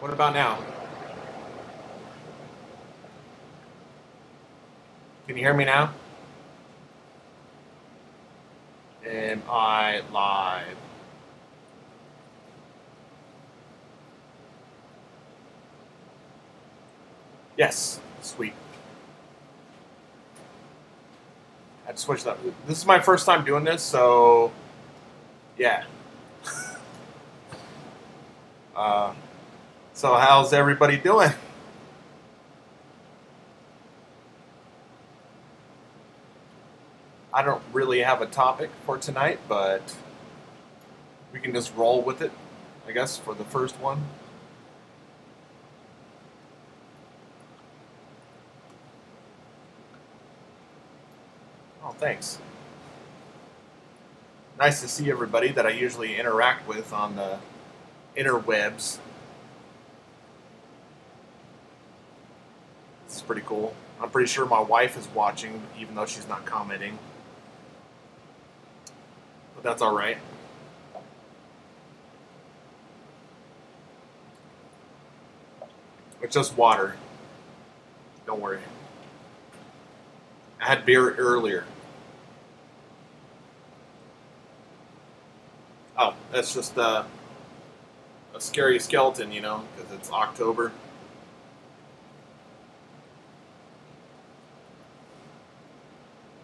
What about now? Can you hear me now? Am I live? Yes. Sweet. I had to switch that. This is my first time doing this, so yeah. Uh, so how's everybody doing? I don't really have a topic for tonight, but we can just roll with it, I guess, for the first one. Oh, thanks. Nice to see everybody that I usually interact with on the interwebs. This is pretty cool. I'm pretty sure my wife is watching, even though she's not commenting. But that's all right. It's just water. Don't worry. I had beer earlier. Oh, that's just a scary skeleton, because it's October.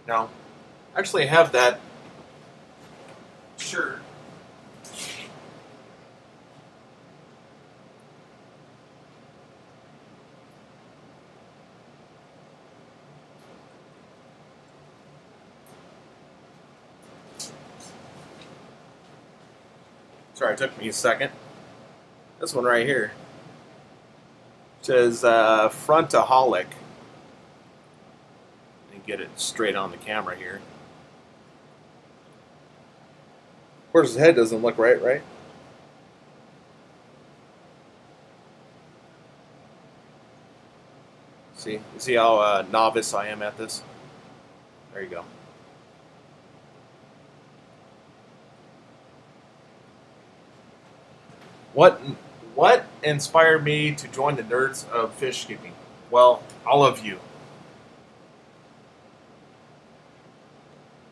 No, actually, I have that shirt. Sorry, it took me a second. This one right here says Frontaholic. And get it straight on the camera here. Of course, his head doesn't look right, right? See, you see how novice I am at this? There you go. What what inspired me to join the nerds of fish keeping? Well, all of you,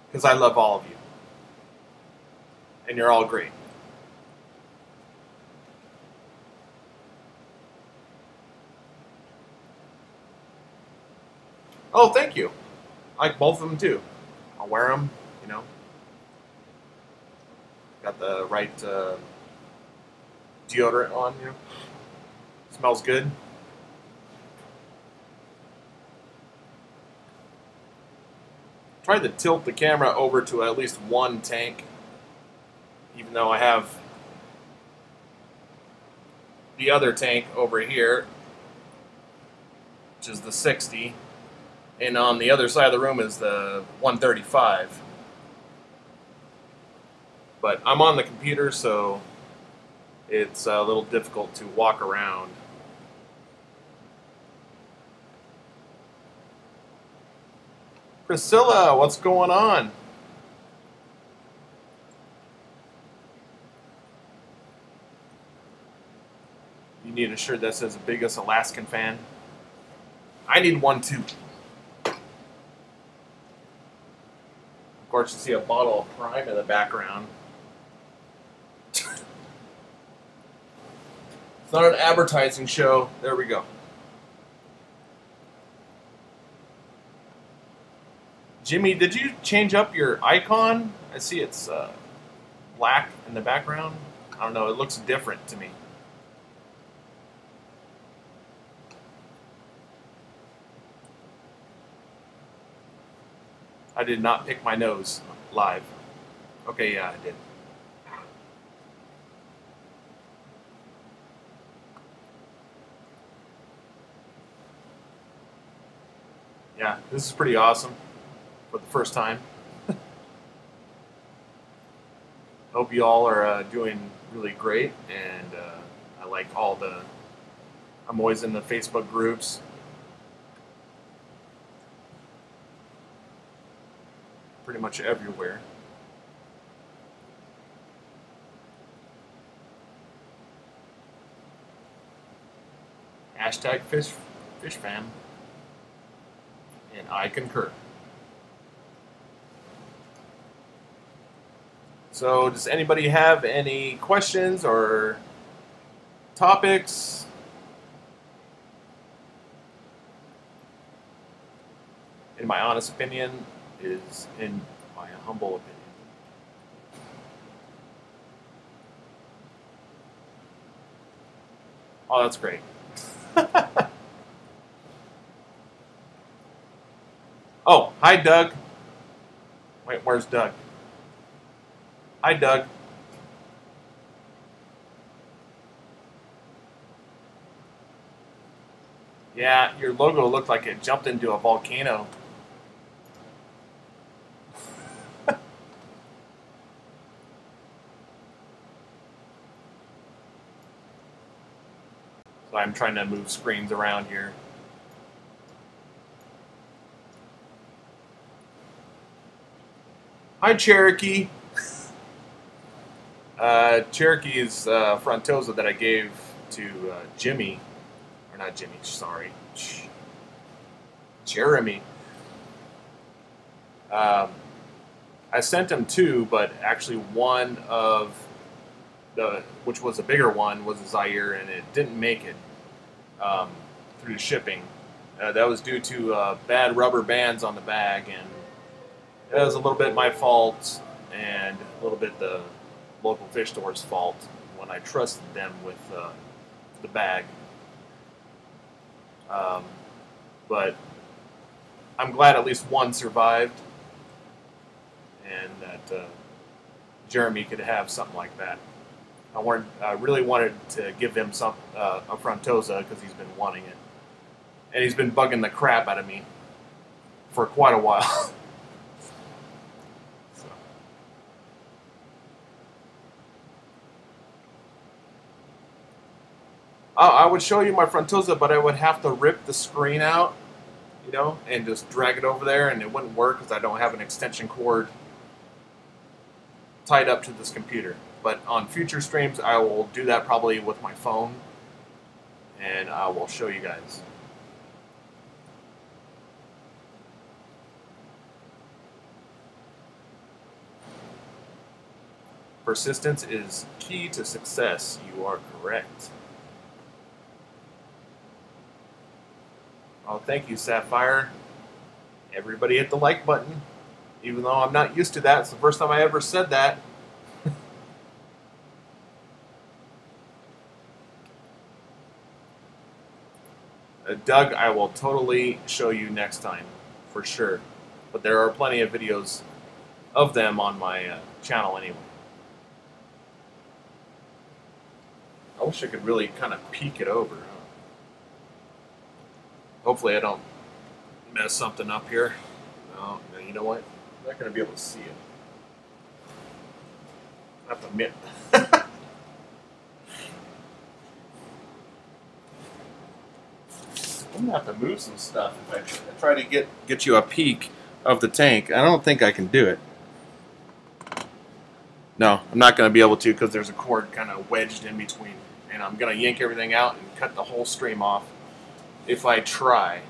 because I love all of you, and you're all great. Oh, thank you. I like both of them too. I'll wear them. You know, got the right deodorant on. Smells good. Try to tilt the camera over to at least one tank, even though I have the other tank over here, which is the 60, and on the other side of the room is the 135. But I'm on the computer, so it's a little difficult to walk around. Priscilla, what's going on? You need a shirt that says the biggest Alaskan fan. I need one too. Of course, you see a bottle of Prime in the background. It's not an advertising show. There we go. Jimmy, did you change up your icon? I see it's black in the background. I don't know. It looks different to me. I did not pick my nose live. Okay, yeah, I did. Yeah, this is pretty awesome for the first time. Hope you all are doing really great, and I like all the. I'm always in the Facebook groups. Pretty much everywhere. Hashtag fish fam. And I concur. So, does anybody have any questions or topics? In my honest opinion, is in my humble opinion. Oh, that's great. Oh, hi, Doug. Wait, where's Doug? Hi, Doug. Yeah, your logo looked like it jumped into a volcano. So I'm trying to move screens around here. Hi, Cherokee. Cherokee is Frontosa that I gave to Jimmy. Or not Jimmy, sorry. Jeremy. I sent him two, but actually one of which was a bigger one, was a Zaire, and it didn't make it through the shipping. That was due to bad rubber bands on the bag, and it was a little bit my fault and a little bit the local fish store's fault when I trusted them with the bag. But I'm glad at least one survived, and that Jeremy could have something like that. I really wanted to give him a Frontosa because he's been wanting it, and he's been bugging the crap out of me for quite a while. So. I would show you my Frontosa, but I would have to rip the screen out, you know, and just drag it over there, and it wouldn't work because I don't have an extension cord tied up to this computer. But on future streams, I will do that probably with my phone, and I will show you guys. Persistence is key to success. You are correct. Oh, thank you, Sapphire. Everybody hit the like button. Even though I'm not used to that, it's the first time I ever said that. Doug, I will totally show you next time, for sure. But there are plenty of videos of them on my channel anyway. I wish I could really kind of peek it over. Hopefully I don't mess something up here. No, you know what? I'm not going to be able to see it. I have to admit. I'm going to have to move some stuff if I try to get you a peek of the tank. I don't think I can do it. No, I'm not going to be able to because there's a cord kind of wedged in between. And I'm going to yank everything out and cut the whole stream off if I try.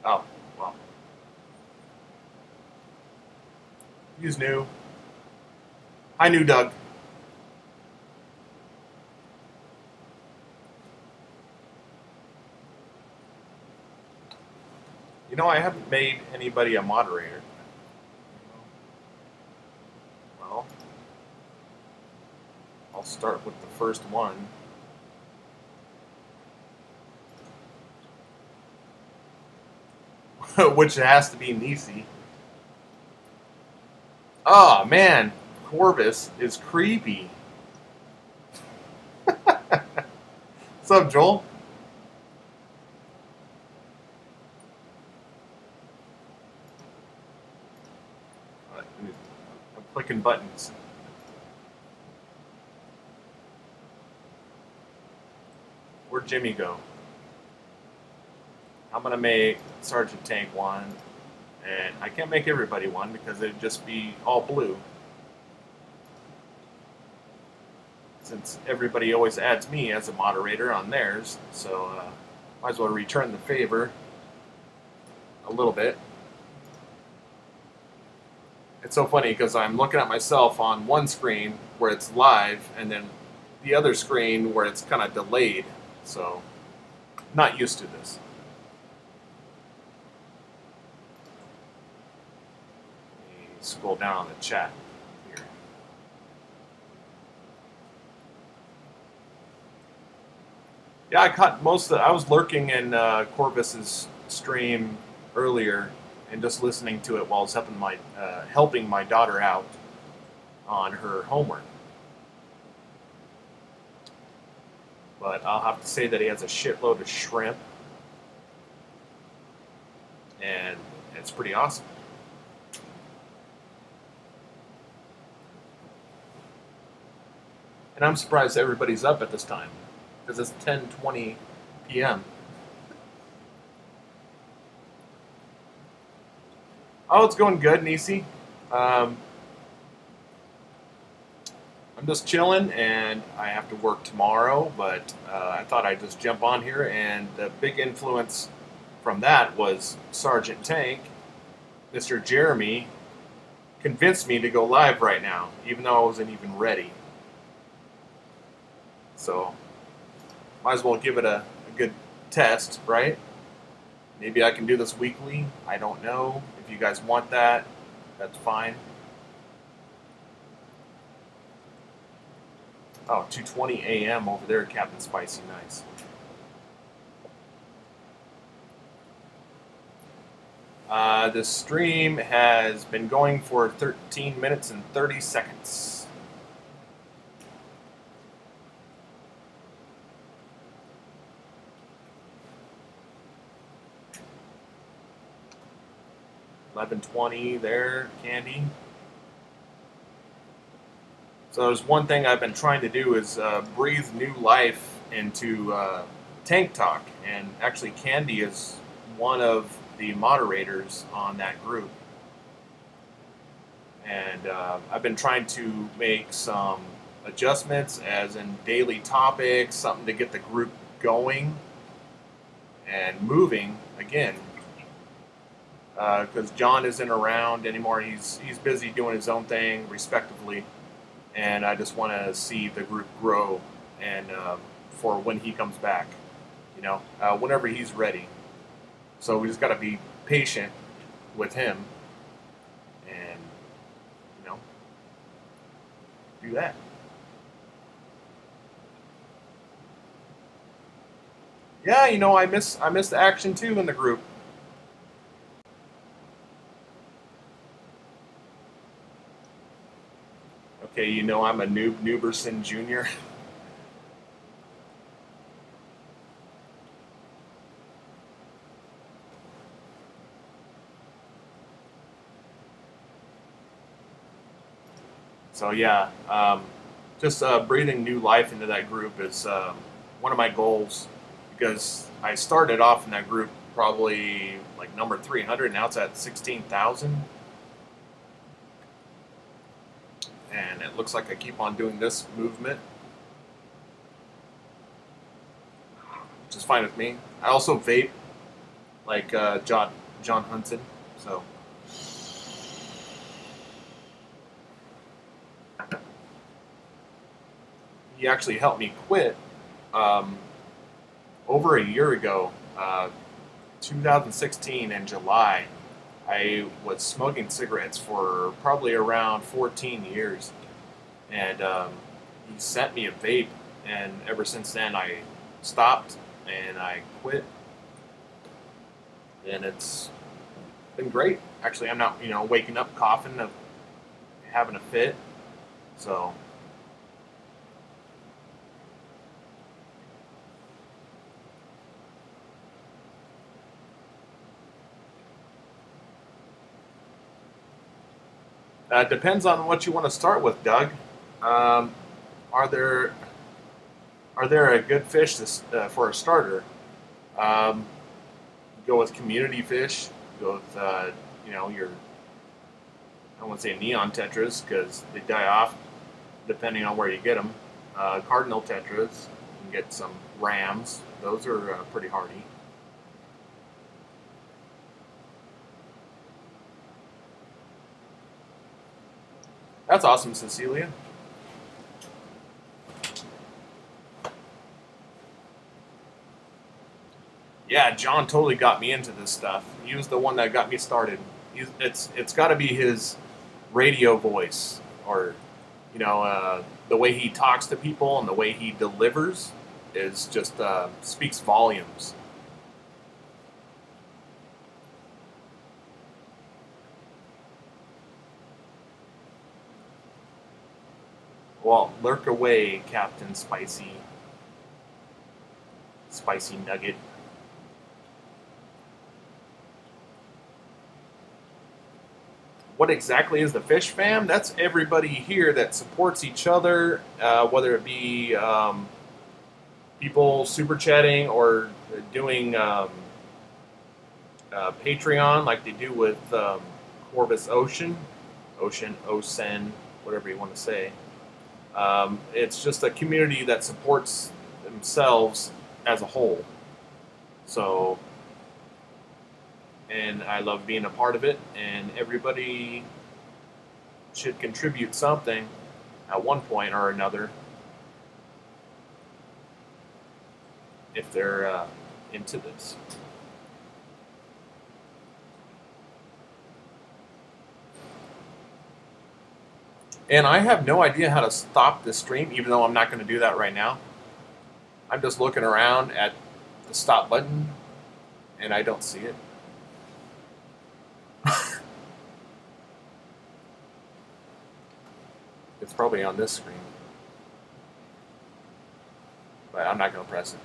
Oh, well. He's new. Hi, new Doug. You know, I haven't made anybody a moderator. Well, I'll start with the first one. Which has to be Nisi. Oh, man. Corvus is creepy. What's up, Joel? I'm clicking buttons. Where'd Jimmy go? I'm gonna make Sergeant Tank one, and I can't make everybody one because it'd just be all blue. Since everybody always adds me as a moderator on theirs, so might as well return the favor a little bit. It's so funny because I'm looking at myself on one screen where it's live, and then the other screen where it's kind of delayed. So, not used to this. Let me scroll down on the chat here. Yeah, I caught most of I was lurking in Corvus's stream earlier and just listening to it while I was helping my daughter out on her homework. But I'll have to say that he has a shitload of shrimp, and it's pretty awesome. And I'm surprised everybody's up at this time, because it's 10:20 p.m. Oh, it's going good, Nisi. I'm just chilling, and I have to work tomorrow, but I thought I'd just jump on here, and the big influence from that was Sergeant Tank. Mr. Jeremy convinced me to go live right now, even though I wasn't even ready. So, might as well give it a good test, right? Maybe I can do this weekly. I don't know. If you guys want that, that's fine. Oh, 2:20 a.m. over there, Captain Spicy. Nice. The stream has been going for 13 minutes and 30 seconds. $11:20 there, Candy. So there's one thing I've been trying to do is breathe new life into Tank Talk, and actually Candy is one of the moderators on that group. And I've been trying to make some adjustments, as in daily topics, something to get the group going and moving again. Because John isn't around anymore. He's busy doing his own thing, respectively. And I just want to see the group grow, and for when he comes back, you know, whenever he's ready. So we just got to be patient with him, and you know, do that. Yeah, you know, I miss the action too in the group. Okay, you know I'm a Nooberson Jr. So yeah, just breathing new life into that group is one of my goals, because I started off in that group probably like number 300, now it's at 16,000. And it looks like I keep on doing this movement, which is fine with me. I also vape, like John Hudson, so. He actually helped me quit over a year ago, 2016 in July. I was smoking cigarettes for probably around 14 years, and he sent me a vape, and ever since then I stopped and I quit, and it's been great. Actually, I'm not, waking up coughing, of having a fit, so. Depends on what you want to start with, Doug. Are there are there a good fish for a starter? Um, Go with community fish. Go with your, I don't want to say neon tetras because they die off depending on where you get them. Cardinal tetras. You can get some rams. Those are pretty hardy. That's awesome, Cecilia. Yeah, John totally got me into this stuff. He was the one that got me started. It's got to be his radio voice, or the way he talks to people and the way he delivers is just speaks volumes. Well, lurk away, Captain Spicy Nugget. What exactly is the Fish Fam? That's everybody here that supports each other, whether it be people super chatting or doing Patreon like they do with Corvus Ocean, whatever you want to say. It's just a community that supports themselves as a whole. So, and I love being a part of it, and everybody should contribute something at one point or another if they're into this. And I have no idea how to stop this stream, even though I'm not going to do that right now. I'm just looking around at the stop button, and I don't see it. It's probably on this screen. But I'm not going to press it.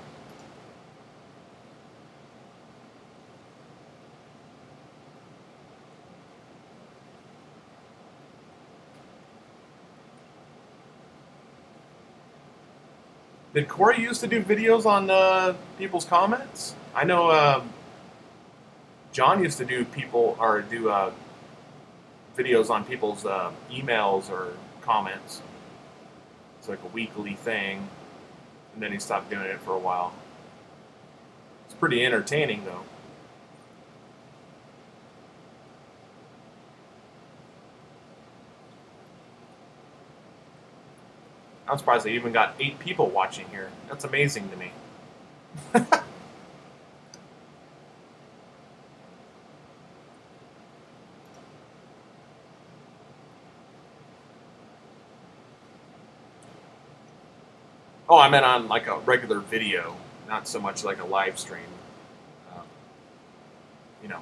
Did Corey used to do videos on people's comments? I know John used to do videos on people's emails or comments. It's like a weekly thing, and then he stopped doing it for a while. It's pretty entertaining, though. I'm surprised they even got 8 people watching here. That's amazing to me. Oh, I meant on like a regular video, not so much like a live stream. You know.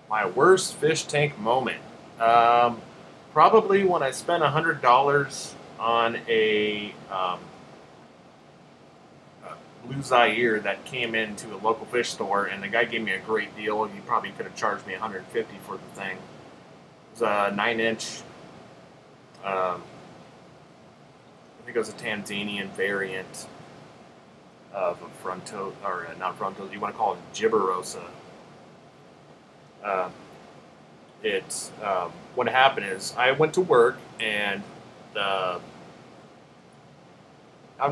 My worst fish tank moment. Probably when I spent $100 on a blue Zaire that came into a local fish store, and the guy gave me a great deal. He probably could have charged me $150 for the thing. It was a 9-inch. I think it was a Tanzanian variant of a fronto, or not fronto. You want to call it gibberosa. What happened is I went to work, and I'm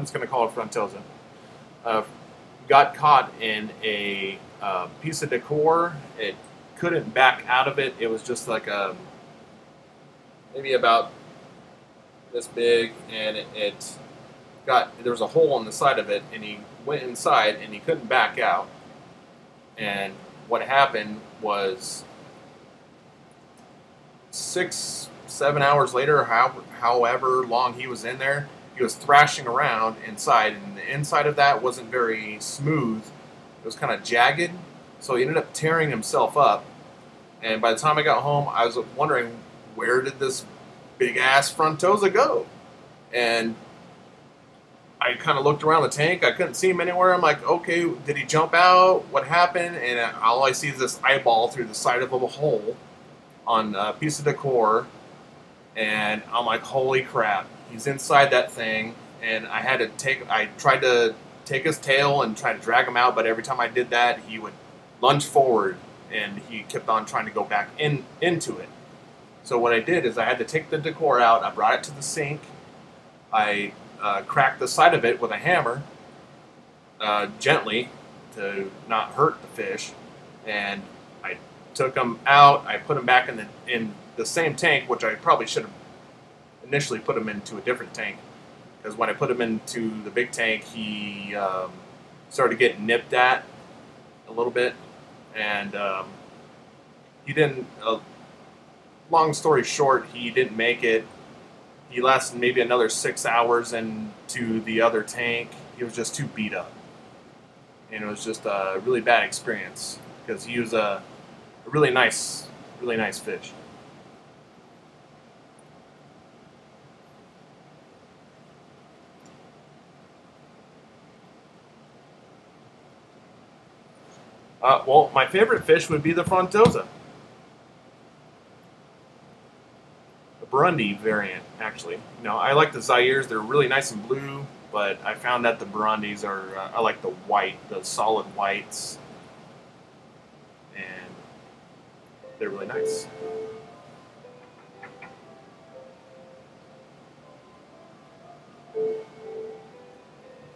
just going to call it frontosa. Got caught in a piece of decor. It couldn't back out of it. It was just like maybe about this big, and there was a hole in the side of it, and he went inside and he couldn't back out. And what happened was 6-7 hours later, however long he was in there, he was thrashing around inside, and the inside of that wasn't very smooth. It was kind of jagged, so he ended up tearing himself up. And by the time I got home, I was wondering, where did this big-ass frontosa go? And I kind of looked around the tank. I couldn't see him anywhere. I'm like, okay, did he jump out? What happened? And all I see is this eyeball through the side of a hole on a piece of decor. And I'm like, holy crap, he's inside that thing. And I tried to take his tail and try to drag him out, but every time I did that, he would lunge forward, and he kept on trying to go back into it. So what I did is I had to take the decor out. I brought it to the sink. I cracked the side of it with a hammer, gently, to not hurt the fish, and I took him out. I put him back in the same tank, which I probably should have initially put him into a different tank, because when I put him into the big tank, he started getting nipped at a little bit, and he didn't. Long story short, he didn't make it. He lasted maybe another 6 hours into the other tank. He was just too beat up, and it was just a really bad experience because he was a really nice fish. Well, my favorite fish would be the frontosa. The Burundi variant, actually. You know, I like the Zaires. They're really nice and blue, but I found that the Burundis are, I like the white, the solid whites, and they're really nice.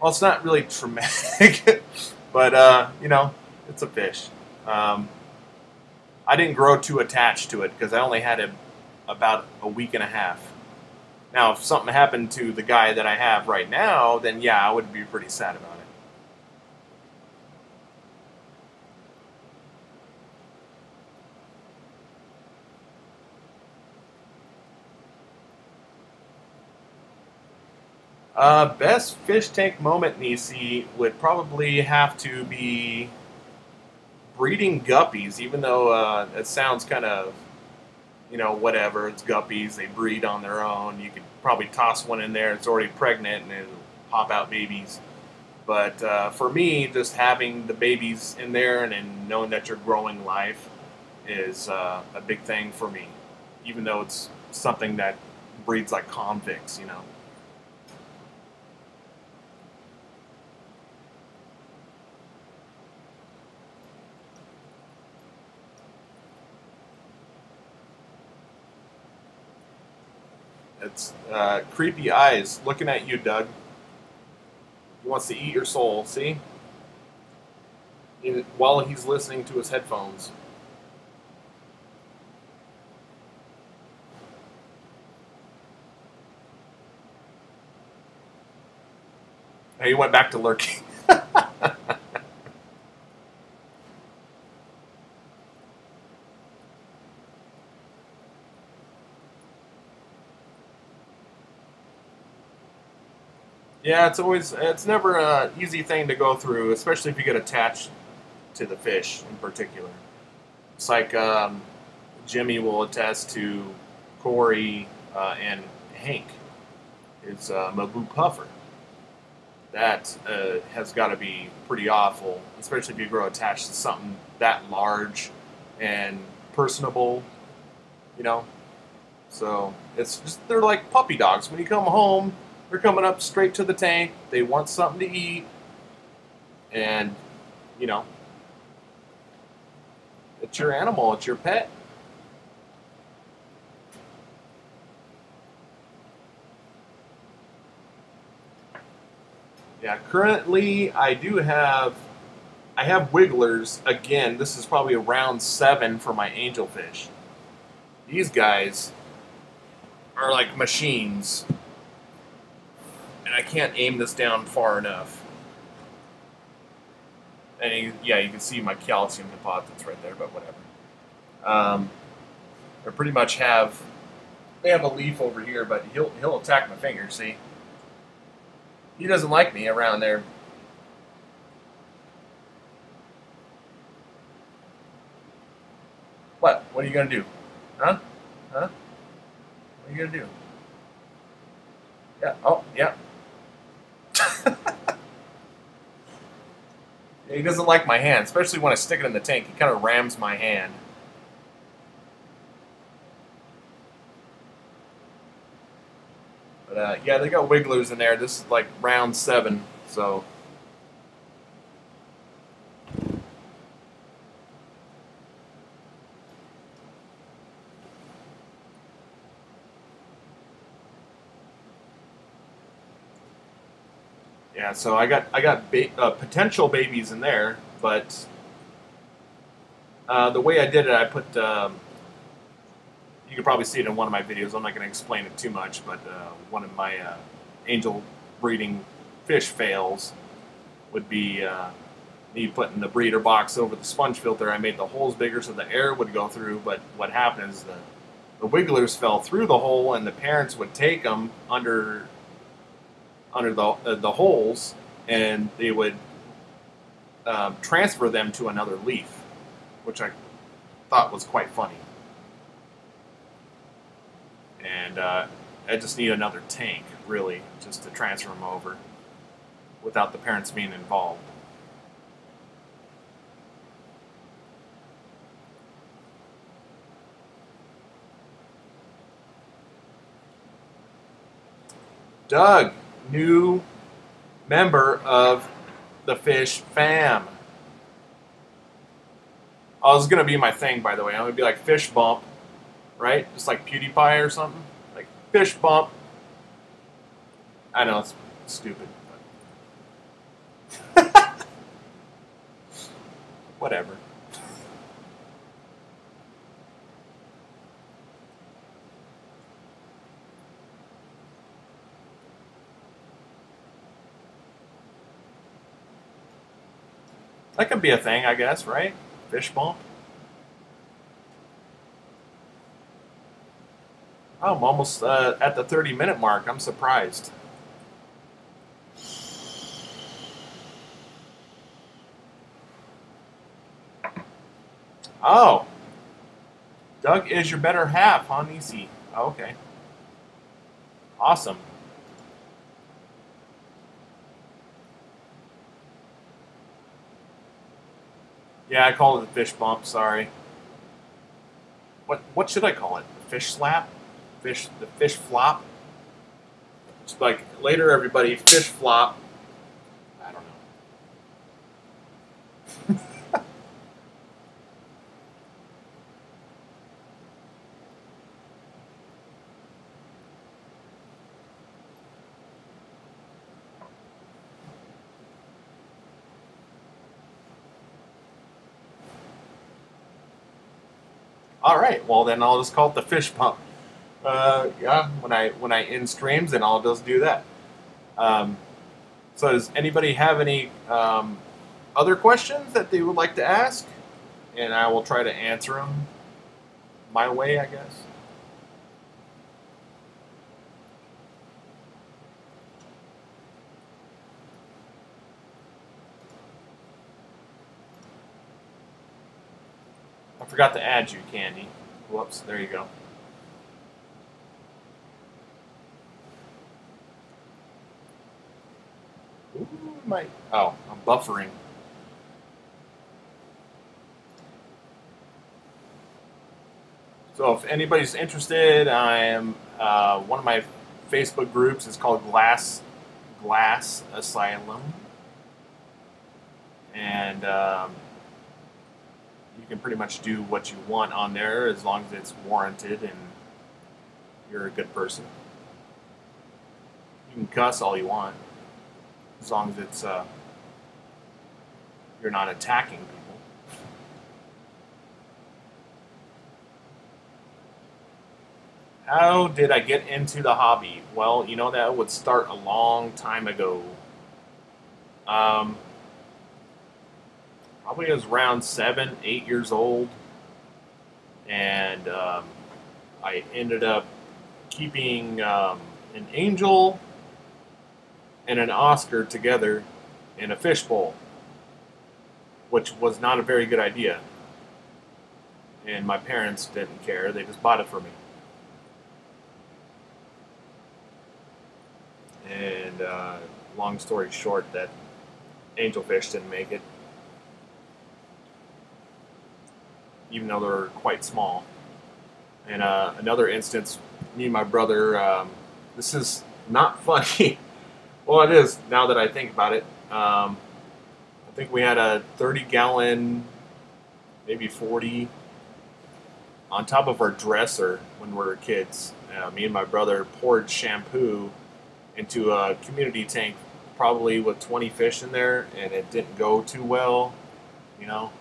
Well, it's not really traumatic, but, you know, it's a fish. Um, I didn't grow too attached to it because I only had him about a week and a half. Now, if something happened to the guy that I have right now, then yeah, I would be pretty sad about it. Best fish tank moment, Nisi, would probably have to be breeding guppies, even though it sounds kind of, you know, whatever. It's guppies, they breed on their own. You could probably toss one in there, it's already pregnant, and it'll pop out babies. But for me, just having the babies in there and knowing that you're growing life is a big thing for me, even though it's something that breeds like convicts, you know. It's creepy eyes looking at you, Doug. He wants to eat your soul, see? While he's listening to his headphones. Hey, he went back to lurking. Yeah, it's never an easy thing to go through, especially if you get attached to the fish in particular. It's like Jimmy will attest to Corey and Hank, his Mabu puffer. That has got to be pretty awful, especially if you grow attached to something that large and personable, you know. So it's just they're like puppy dogs. When you come home, they're coming up straight to the tank. They want something to eat, and you know, it's your animal. It's your pet. Yeah, currently I have wigglers. Again, this is probably around 7 for my angelfish. These guys are like machines, and I can't aim this down far enough. And yeah, you can see my calcium deposits right there, but whatever. They pretty much they have a leaf over here, but he'll attack my finger. See, he doesn't like me around there. What? What are you gonna do? Huh? Huh? What are you gonna do? Yeah. Oh, yeah. He doesn't like my hand, especially when I stick it in the tank. He kind of rams my hand. But yeah, they got wigglers in there. This is like round 7, so. Yeah, so I got potential babies in there, but the way I did it, I put. You can probably see it in one of my videos. I'm not going to explain it too much, but one of my angel breeding fish fails would be me putting the breeder box over the sponge filter. I made the holes bigger so the air would go through, but what happened is the wigglers fell through the hole, and the parents would take them under the holes, and they would transfer them to another leaf, which I thought was quite funny. And I just need another tank, really, just to transfer them over without the parents being involved. Doug, new member of the fish fam. Oh, this is going to be my thing, by the way. I'm going to be like Fish Bump, right? Just like PewDiePie or something. Like Fish Bump. I know, it's stupid. But whatever. That could be a thing, I guess, right? Fish Bump. Oh, I'm almost at the 30-minute mark. I'm surprised. Oh. Doug is your better half, huh, Nisi? Oh, okay. Awesome. Yeah, I call it the fish bump, sorry. What should I call it? The fish slap? The fish flop? It's like later everybody, fish flop. I don't know. All right, well then I'll just call it the fish pump. Yeah, when I end streams, then I'll just do that. Um, so does anybody have any other questions that they would like to ask? And I will try to answer them my way, I guess. I forgot to add you, Candy. Whoops, there you go. Ooh, oh, I'm buffering. So if anybody's interested, I am one of my Facebook groups is called Glass Asylum, and you can pretty much do what you want on there as long as it's warranted and you're a good person. You can cuss all you want as long as it's you're not attacking people. How did I get into the hobby? Well, you know, that would start a long time ago. Probably I was around 7, 8 years old, and I ended up keeping an angel and an Oscar together in a fishbowl, which was not a very good idea. And my parents didn't care; they just bought it for me. And long story short, that angelfish didn't make it. even though they're quite small. And another instance, me and my brother, this is not funny. Well, it is now that I think about it. I think we had a 30-gallon, maybe 40, on top of our dresser when we were kids. Me and my brother poured shampoo into a community tank, probably with 20 fish in there, and it didn't go too well, you know.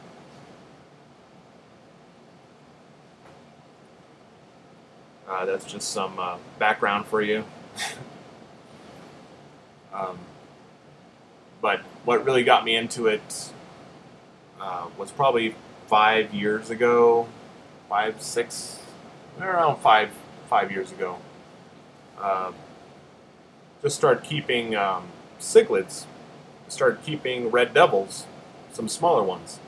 That's just some background for you. um, but what really got me into it was probably 5 years ago, 5, 6, around 5 years ago. Um, just started keeping cichlids. Started keeping red devils, some smaller ones,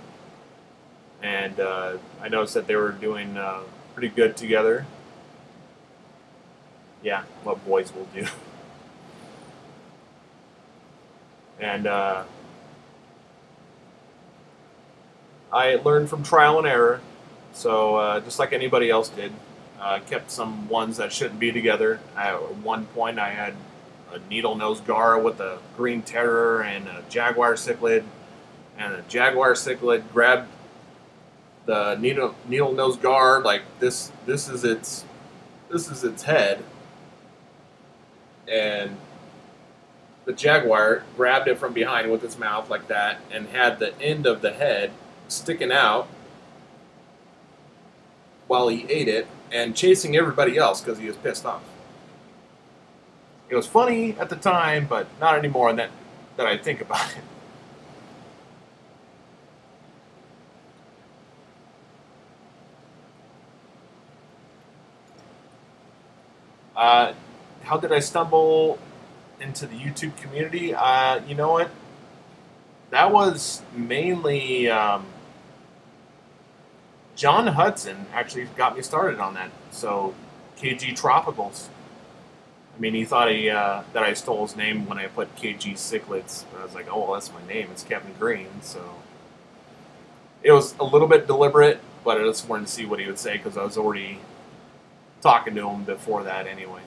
and I noticed that they were doing pretty good together. Yeah, what boys will do. And I learned from trial and error. So just like anybody else did, kept some ones that shouldn't be together. At one point, I had a needle-nosed gar with a green terror and a jaguar cichlid, and the jaguar cichlid grabbed the needle-nosed gar like this. This is its head, and the jaguar grabbed it from behind with its mouth like that, and had the end of the head sticking out while he ate it, and chasing everybody else because he was pissed off. It was funny at the time, but not anymore that I think about it. How did I stumble into the YouTube community? You know what? That was mainly John Hudson actually got me started on that. So KG Tropicals. I mean, he thought that I stole his name when I put KG Cichlids. I was like, oh, well, that's my name. It's Kevin Green. So it was a little bit deliberate, but I just wanted to see what he would say because I was already talking to him before that anyway.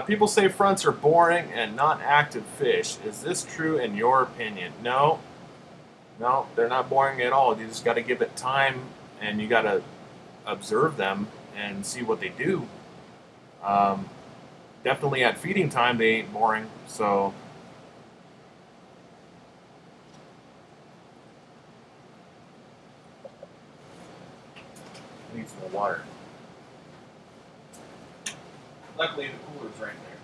People say fronts are boring and not active fish. Is this true in your opinion? No, they're not boring at all. You just got to give it time, and you got to observe them and see what they do. Definitely at feeding time, they ain't boring. So I need some more water. Luckily, the cooler's right there.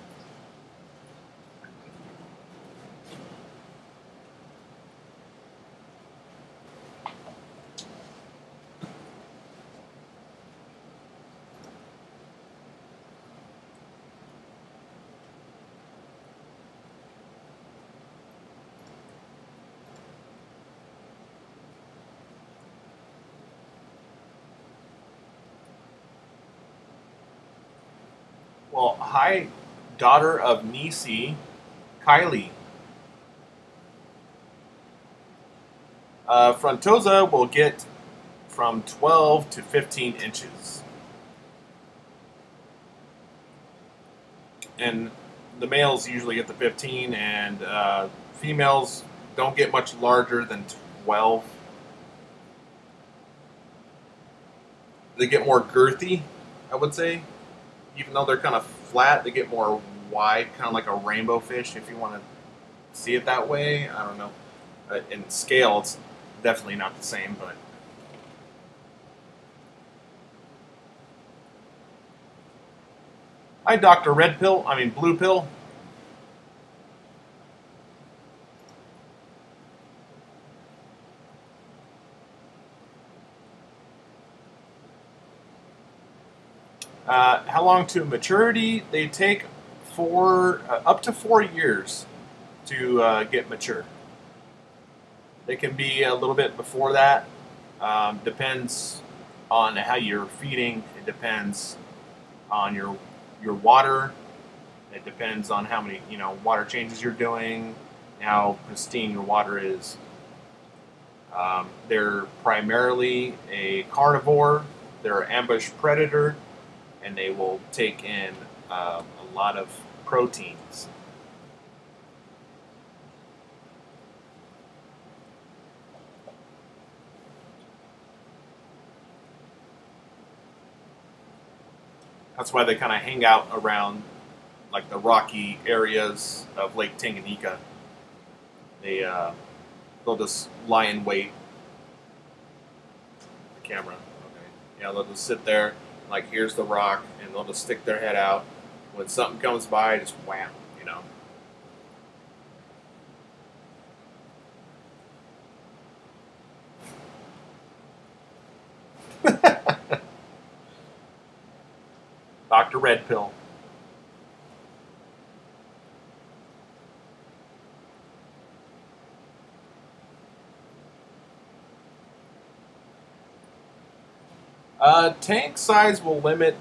Well, hi, daughter of Nisi, Kylie. Frontosa will get from 12 to 15 inches. And the males usually get the 15, and females don't get much larger than 12. They get more girthy, I would say. Even though they're kind of flat, they get more wide, kind of like a rainbow fish, if you want to see it that way. I don't know. In scale, it's definitely not the same, but hi, Dr. Blue Pill. How long to maturity? They take up to 4 years to get mature. They can be a little bit before that. Depends on how you're feeding. It depends on your your water. It depends on how many water changes you're doing, how pristine your water is. They're primarily a carnivore. They're an ambush predator, and they will take in a lot of proteins. That's why they kind of hang out around like the rocky areas of Lake Tanganyika. They'll just lie in wait. The camera, okay. Yeah, they'll just sit there, like here's the rock, and they'll just stick their head out. When something comes by, just wham, Dr. Red Pill. Tank size will limit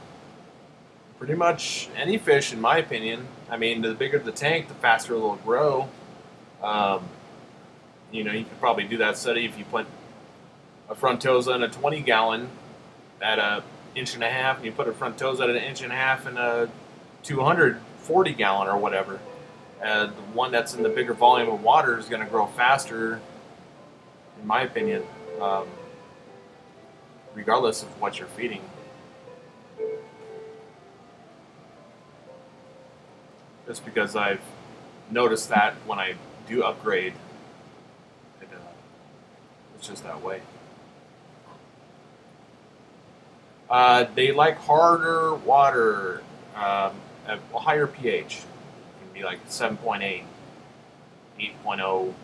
pretty much any fish, in my opinion. I mean, the bigger the tank, the faster it'll grow. You could probably do that study if you put a frontosa in a 20-gallon at a inch and a half, and you put a frontosa at an inch and a half in a 240-gallon or whatever. The one that's in the bigger volume of water is going to grow faster, in my opinion, regardless of what you're feeding. Just because I've noticed that when I do upgrade, it's just that way. They like harder water, a higher pH. It can be like 7.8, 8.0.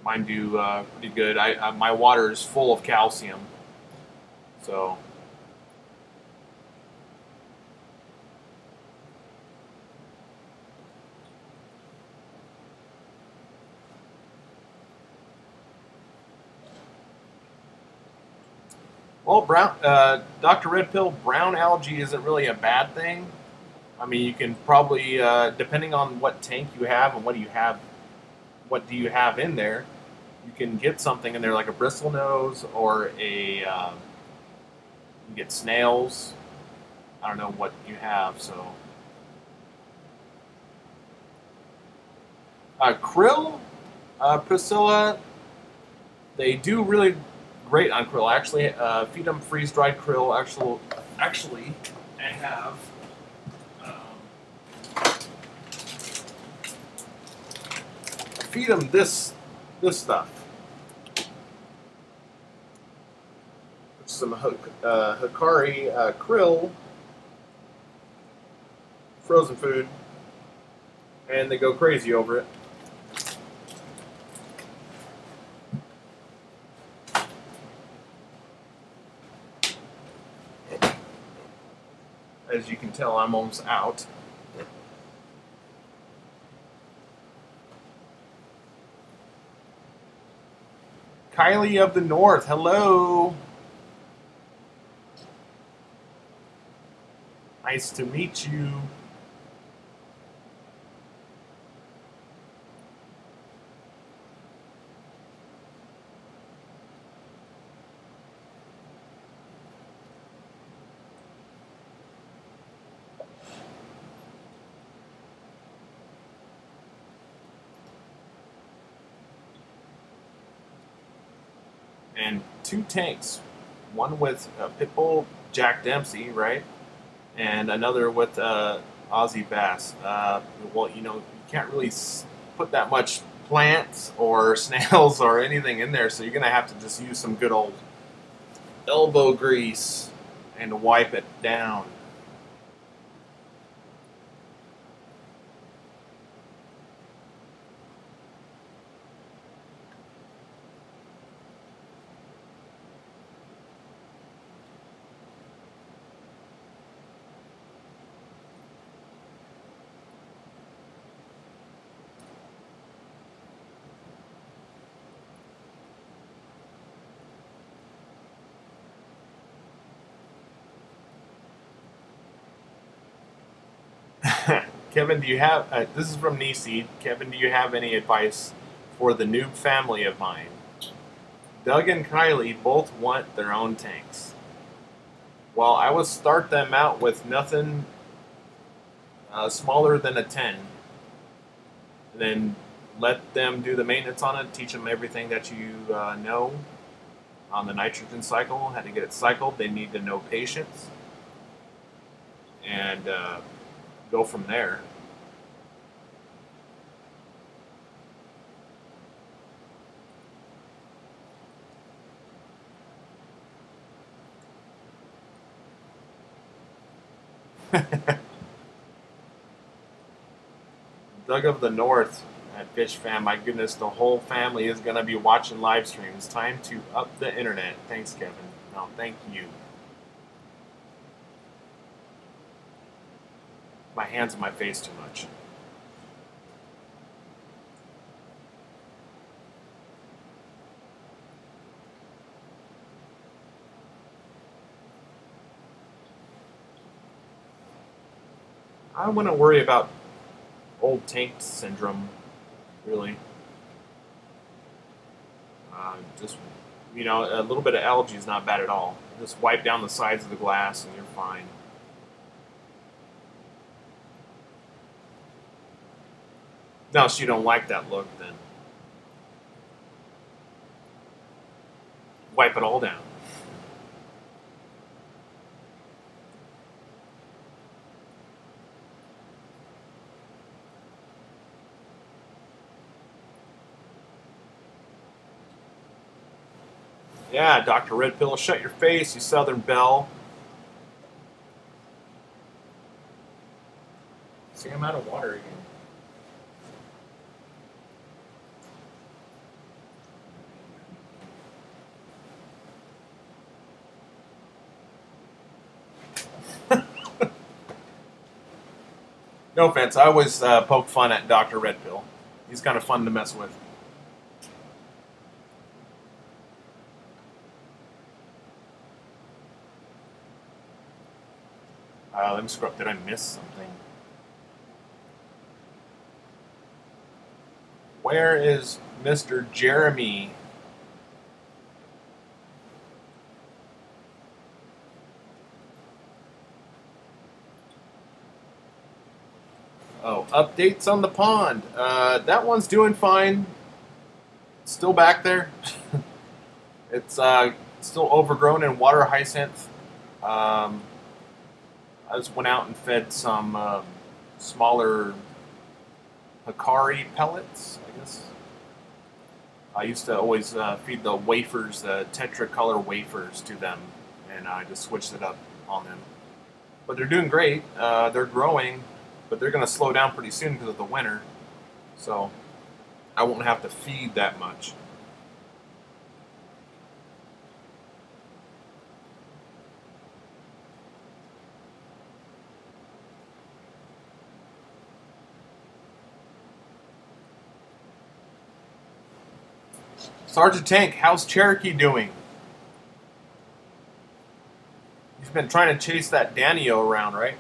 Mine do pretty good. My water is full of calcium, so. Well, Dr. Red Pill, brown algae isn't really a bad thing. I mean, you can probably, depending on what tank you have and what do you have in there, you can get something in there like a bristlenose or you can get snails. I don't know what you have, so. Krill, Priscilla, they do really great on krill. Actually, feed them freeze-dried krill. Actually, I have. Feed them this stuff. Some Hikari krill, frozen food, and they go crazy over it. As you can tell, I'm almost out. Kylie of the North, hello. Nice to meet you. And 2 tanks, one with Pitbull Jack Dempsey, right, and another with Aussie Bass. Well, you can't really put that much plants or snails or anything in there, so you're gonna have to just use some good old elbow grease and wipe it down. Kevin, do you have? This is from Nisi. Kevin, do you have any advice for the noob family of mine? Doug and Kylie both want their own tanks. Well, I would start them out with nothing smaller than a 10, and then let them do the maintenance on it. Teach them everything that you know on the nitrogen cycle, how to get it cycled. They need to know patience, and go from there. Doug of the North at Fish Fam. My goodness, the whole family is going to be watching live streams. Time to up the internet. Thanks, Kevin. No, thank you. My hands in my face too much. I wouldn't worry about old tank syndrome, really. Just, a little bit of algae is not bad at all. Just wipe down the sides of the glass and you're fine. Now, if you don't like that look, then wipe it all down. Yeah, Dr. Red Pill, shut your face, you Southern Belle. See, I'm out of water again. No offense, I always poke fun at Dr. Red Pill. He's kind of fun to mess with. Let me scroll up. Did I miss something? Where is Mr. Jeremy? Oh, updates on the pond. That one's doing fine. It's still back there. It's still overgrown in water hyacinth. I just went out and fed some smaller Hikari pellets, I guess. I used to always feed the wafers, the tetracolor wafers to them, and I just switched it up on them. But they're doing great. They're growing, but they're going to slow down pretty soon because of the winter. So I won't have to feed that much. Sergeant Tank, how's Cherokee doing? He's been trying to chase that Danio around, right?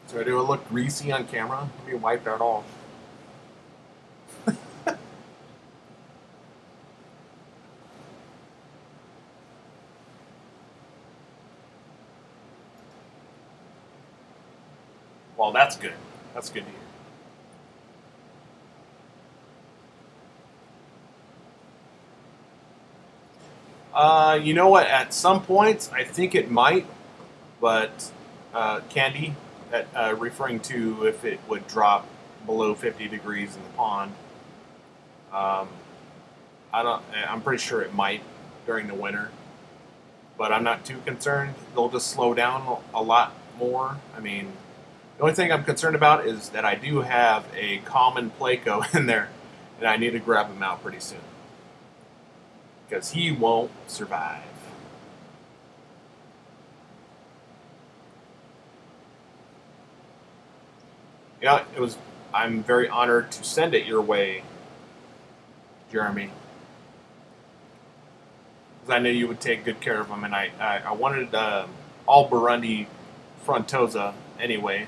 So do it look greasy on camera? Let me wipe that off. Well, that's good. That's good to hear. You know what? At some points, I think it might, but Candy, referring to if it would drop below 50 degrees in the pond. I don't. I'm pretty sure it might during the winter, but I'm not too concerned. They'll just slow down a lot more. I mean, the only thing I'm concerned about is that I do have a common Placo in there, and I need to grab him out pretty soon because he won't survive. You know, it was. I'm very honored to send it your way, Jeremy, because I knew you would take good care of them, and I wanted all Burundi frontosa anyway.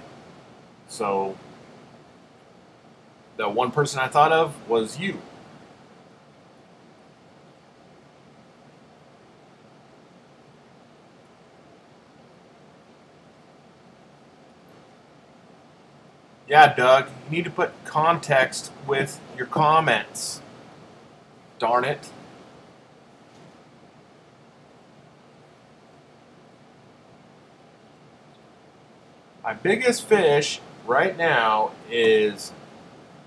So the one person I thought of was you. Yeah, Doug, you need to put context with your comments. Darn it. My biggest fish right now is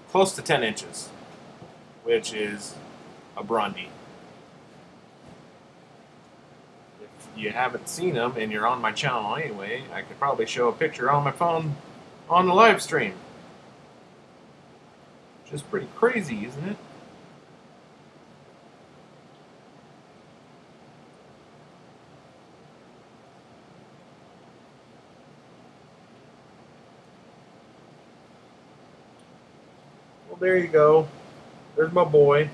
close to 10 inches, which is a Burundi. If you haven't seen them and you're on my channel anyway, I could probably show a picture on my phone on the live stream. Which is pretty crazy, isn't it? Well, there you go. There's my boy.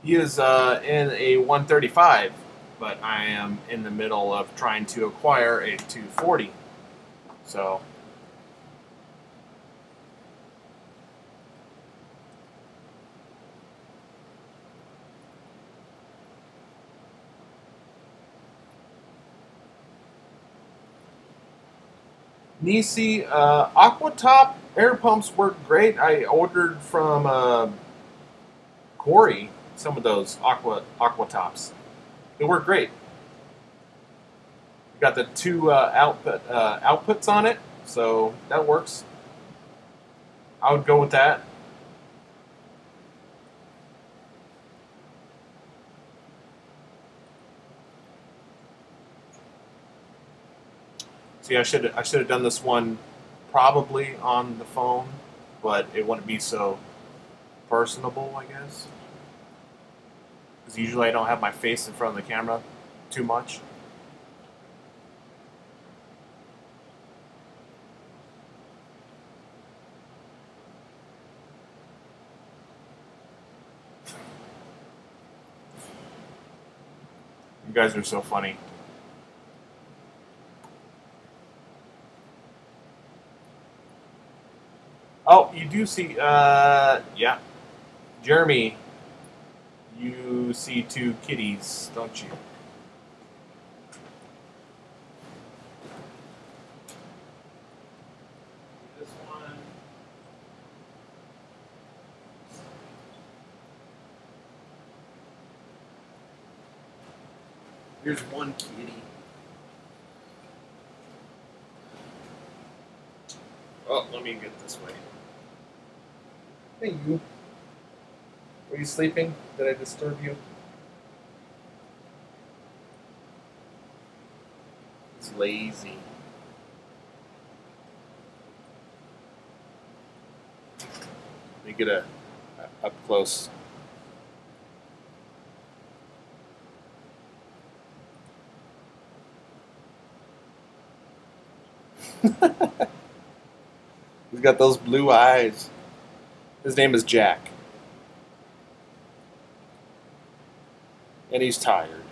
He is in a 135, but I am in the middle of trying to acquire a 240. So Nisi Aquatop air pumps work great. I ordered from Corey some of those Aquatops. They work great. You got the two outputs on it, so that works. I would go with that. See, I should have done this one probably on the phone, but it wouldn't be so personable, I guess. Because usually I don't have my face in front of the camera too much. You guys are so funny. Oh, you do see, yeah. Jeremy, you see two kitties, don't you? This one. Here's one kitty. Oh, let me get this way. Hey, you. Were you sleeping? Did I disturb you? It's lazy. Let me get a up close. He's got those blue eyes. His name is Jack. And he's tired.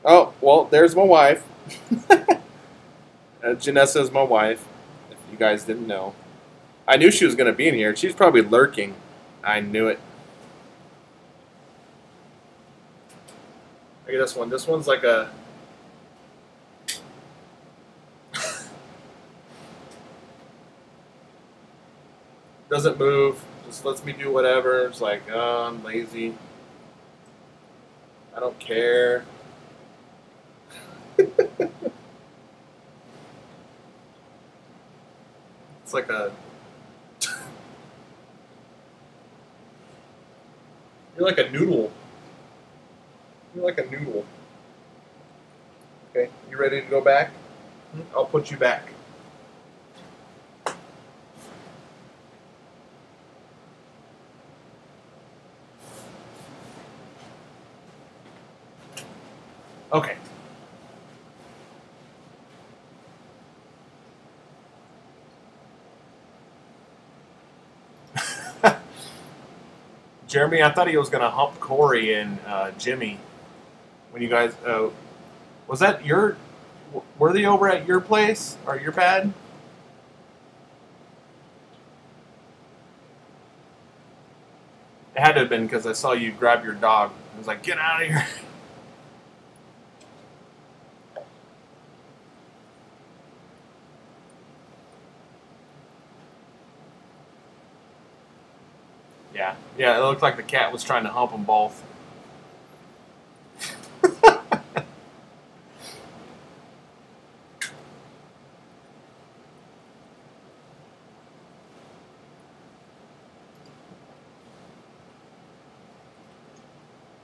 Oh, well, there's my wife. Janessa is my wife, if you guys didn't know. I knew she was going to be in here. She's probably lurking. I knew it. Look at this one. This one's like a... doesn't move. Just lets me do whatever. It's like, oh, I'm lazy. I don't care. It's like a... You're like a noodle. You're like a noodle. Okay, you ready to go back? I'll put you back. Okay. Jeremy, I thought he was gonna hump Corey and Jimmy when you guys. Was that your? Were they over at your place or your pad? It had to have been because I saw you grab your dog. I was like, "Get out of here!" Yeah, yeah. It looked like the cat was trying to hump them both.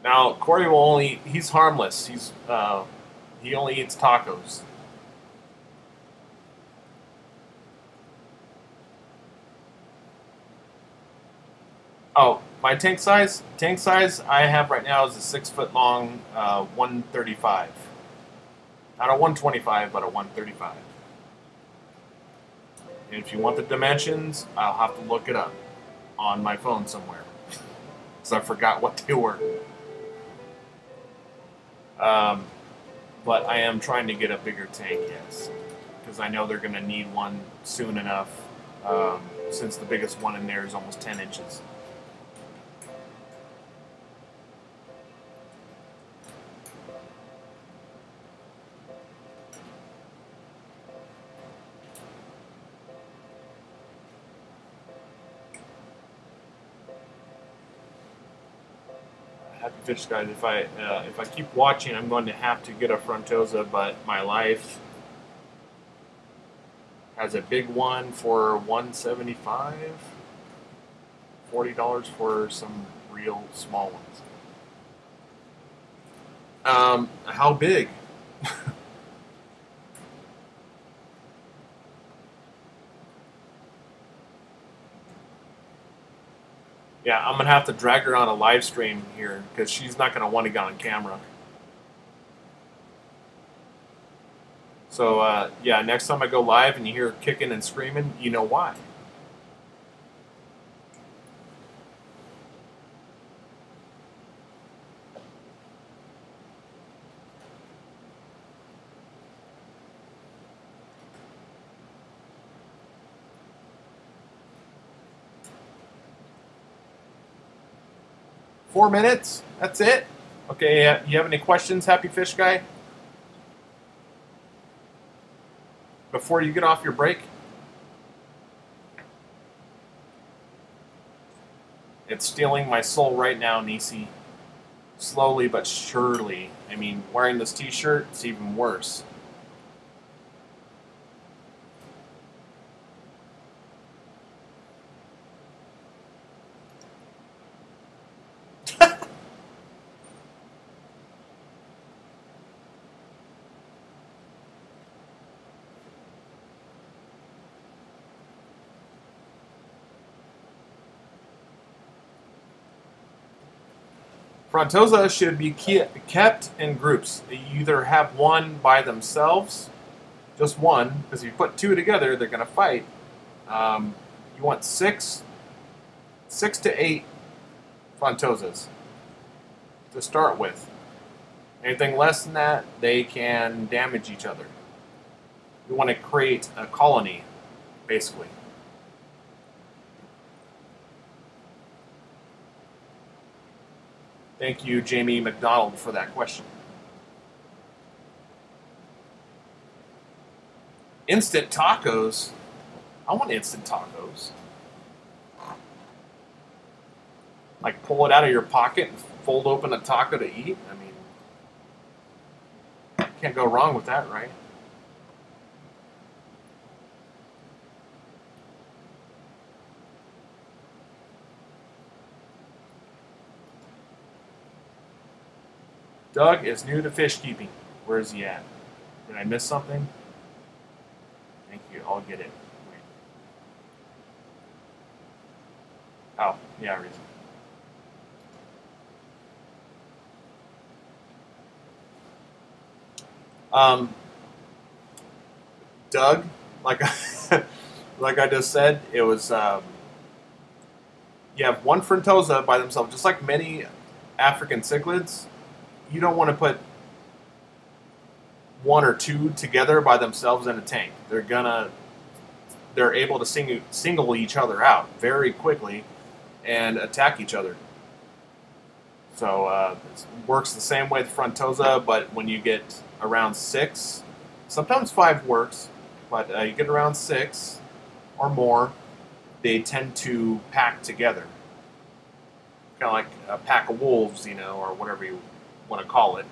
Now Corey will only—he's harmless. He only eats tacos. Oh, my tank size? Tank size I have right now is a 6 foot long 135. Not a 125, but a 135. And if you want the dimensions, I'll have to look it up on my phone somewhere. Because I forgot what they were. Um, but I am trying to get a bigger tank, yes. Because I know they're going to need one soon enough. Since the biggest one in there is almost 10 inches. Happy fish, guys. If I keep watching, I'm going to have to get a frontosa. But my life has a big one for 175, $40 for some real small ones. How big? Yeah, I'm gonna have to drag her on a live stream here because she's not gonna want to get on camera. So yeah, next time I go live and you hear her kicking and screaming, you know why. 4 minutes? That's it? Okay, you have any questions, Happy Fish Guy? Before you get off your break? It's stealing my soul right now, Nisi. Slowly but surely. I mean, wearing this t-shirt, it's even worse. Frontosa should be kept in groups. You either have one by themselves, just one, because if you put two together, they're going to fight. You want six to eight Frontosas to start with. Anything less than that, they can damage each other. You want to create a colony, basically. Thank you, Jamie McDonald, for that question. Instant tacos? I want instant tacos. Like pull it out of your pocket and fold open a taco to eat? I mean, can't go wrong with that, right? Doug is new to fish keeping. Where is he at? Did I miss something? Thank you. I'll get it. Wait. Oh, yeah, reason. Um, Doug, like like I just said, it was you have one frontosa by themselves, just like many African cichlids. You don't want to put one or two together by themselves in a tank. They're able to single each other out very quickly and attack each other. So it works the same way with frontosa, but when you get around 6, sometimes 5 works, but you get around 6 or more, they tend to pack together. Kind of like a pack of wolves, or whatever you want to call it.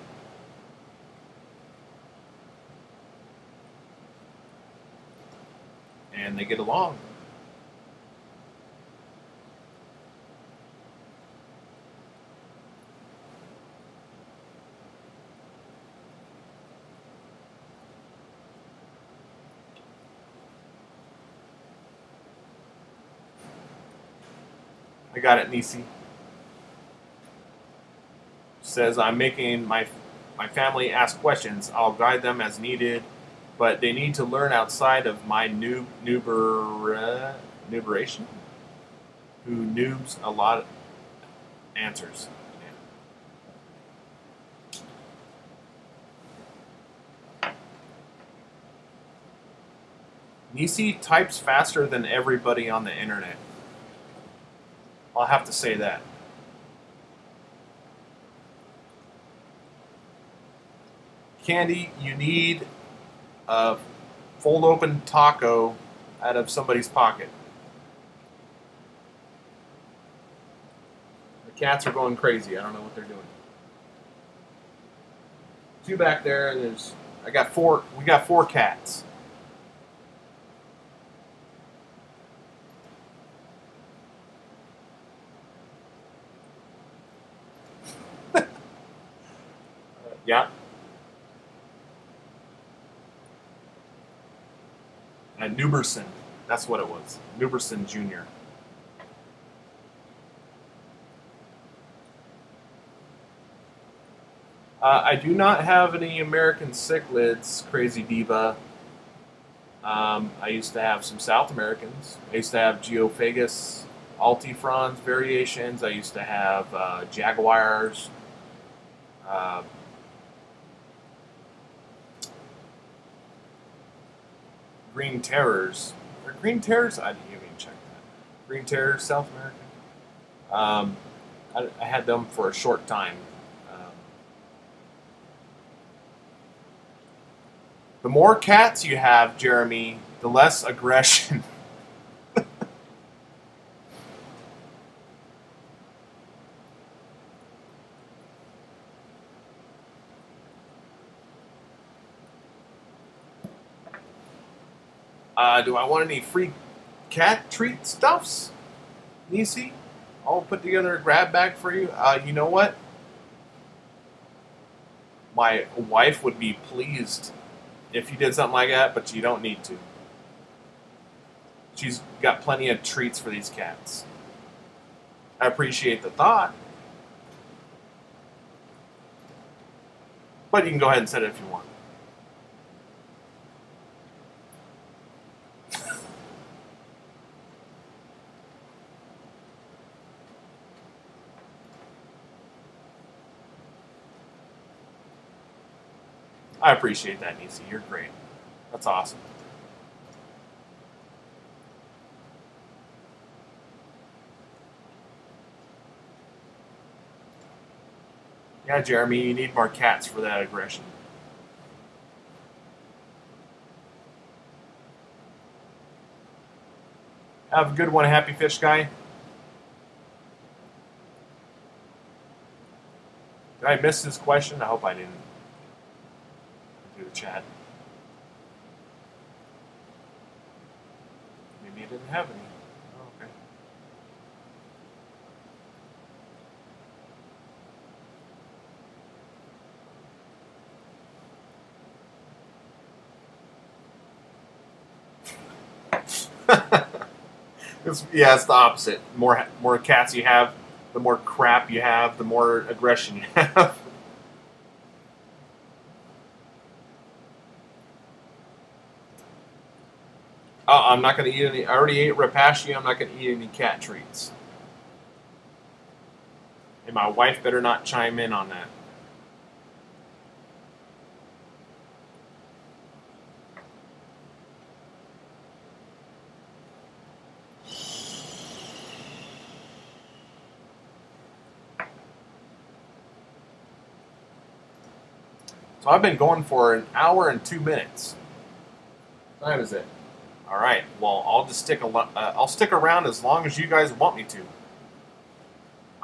And they get along. I got it, Nisi. Says, I'm making my family ask questions. I'll guide them as needed, but they need to learn outside of my nuberation. Who noobs a lot of answers. Yeah. Nisi types faster than everybody on the internet. I'll have to say that. Candy, you need a fold open taco out of somebody's pocket. The cats are going crazy. I don't know what they're doing. 2 back there, and we got 4 cats. Yeah. Nuberson. That's what it was. Nuberson Jr. I do not have any American cichlids, Crazy Diva. I used to have some South Americans. I used to have Geophagus altifrons variations. I used to have jaguars. Green Terrors. Are Green Terrors? I didn't even check that. Green Terrors, South American. I had them for a short time. The more cats you have, Jeremy, the less aggression. Do I want any free cat treat stuffs, Nisi? I'll put together a grab bag for you. You know what? My wife would be pleased if you did something like that, but you don't need to. She's got plenty of treats for these cats. I appreciate the thought. But you can go ahead and set it if you want. I appreciate that, Nisi. You're great. That's awesome. Yeah, Jeremy, you need more cats for that aggression. Have a good one, Happy Fish Guy. Did I miss his question? I hope I didn't. Do the chat. Maybe he didn't have any. Oh, okay. It's the opposite. More cats you have, the more crap you have, the more aggression you have. I'm not going to eat any. I already ate rapashi. I'm not going to eat any cat treats. And my wife better not chime in on that. So I've been going for an hour and 2 minutes. What time is it? All right. Well, I'll just I'll stick around as long as you guys want me to.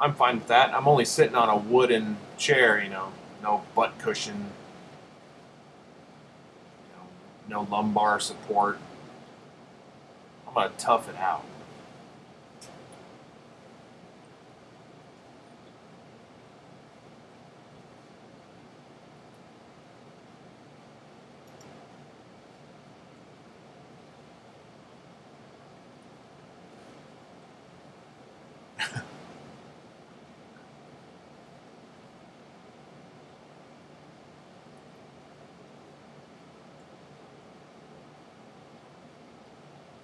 I'm fine with that. I'm only sitting on a wooden chair, you know, no butt cushion, no lumbar support. I'm gonna tough it out.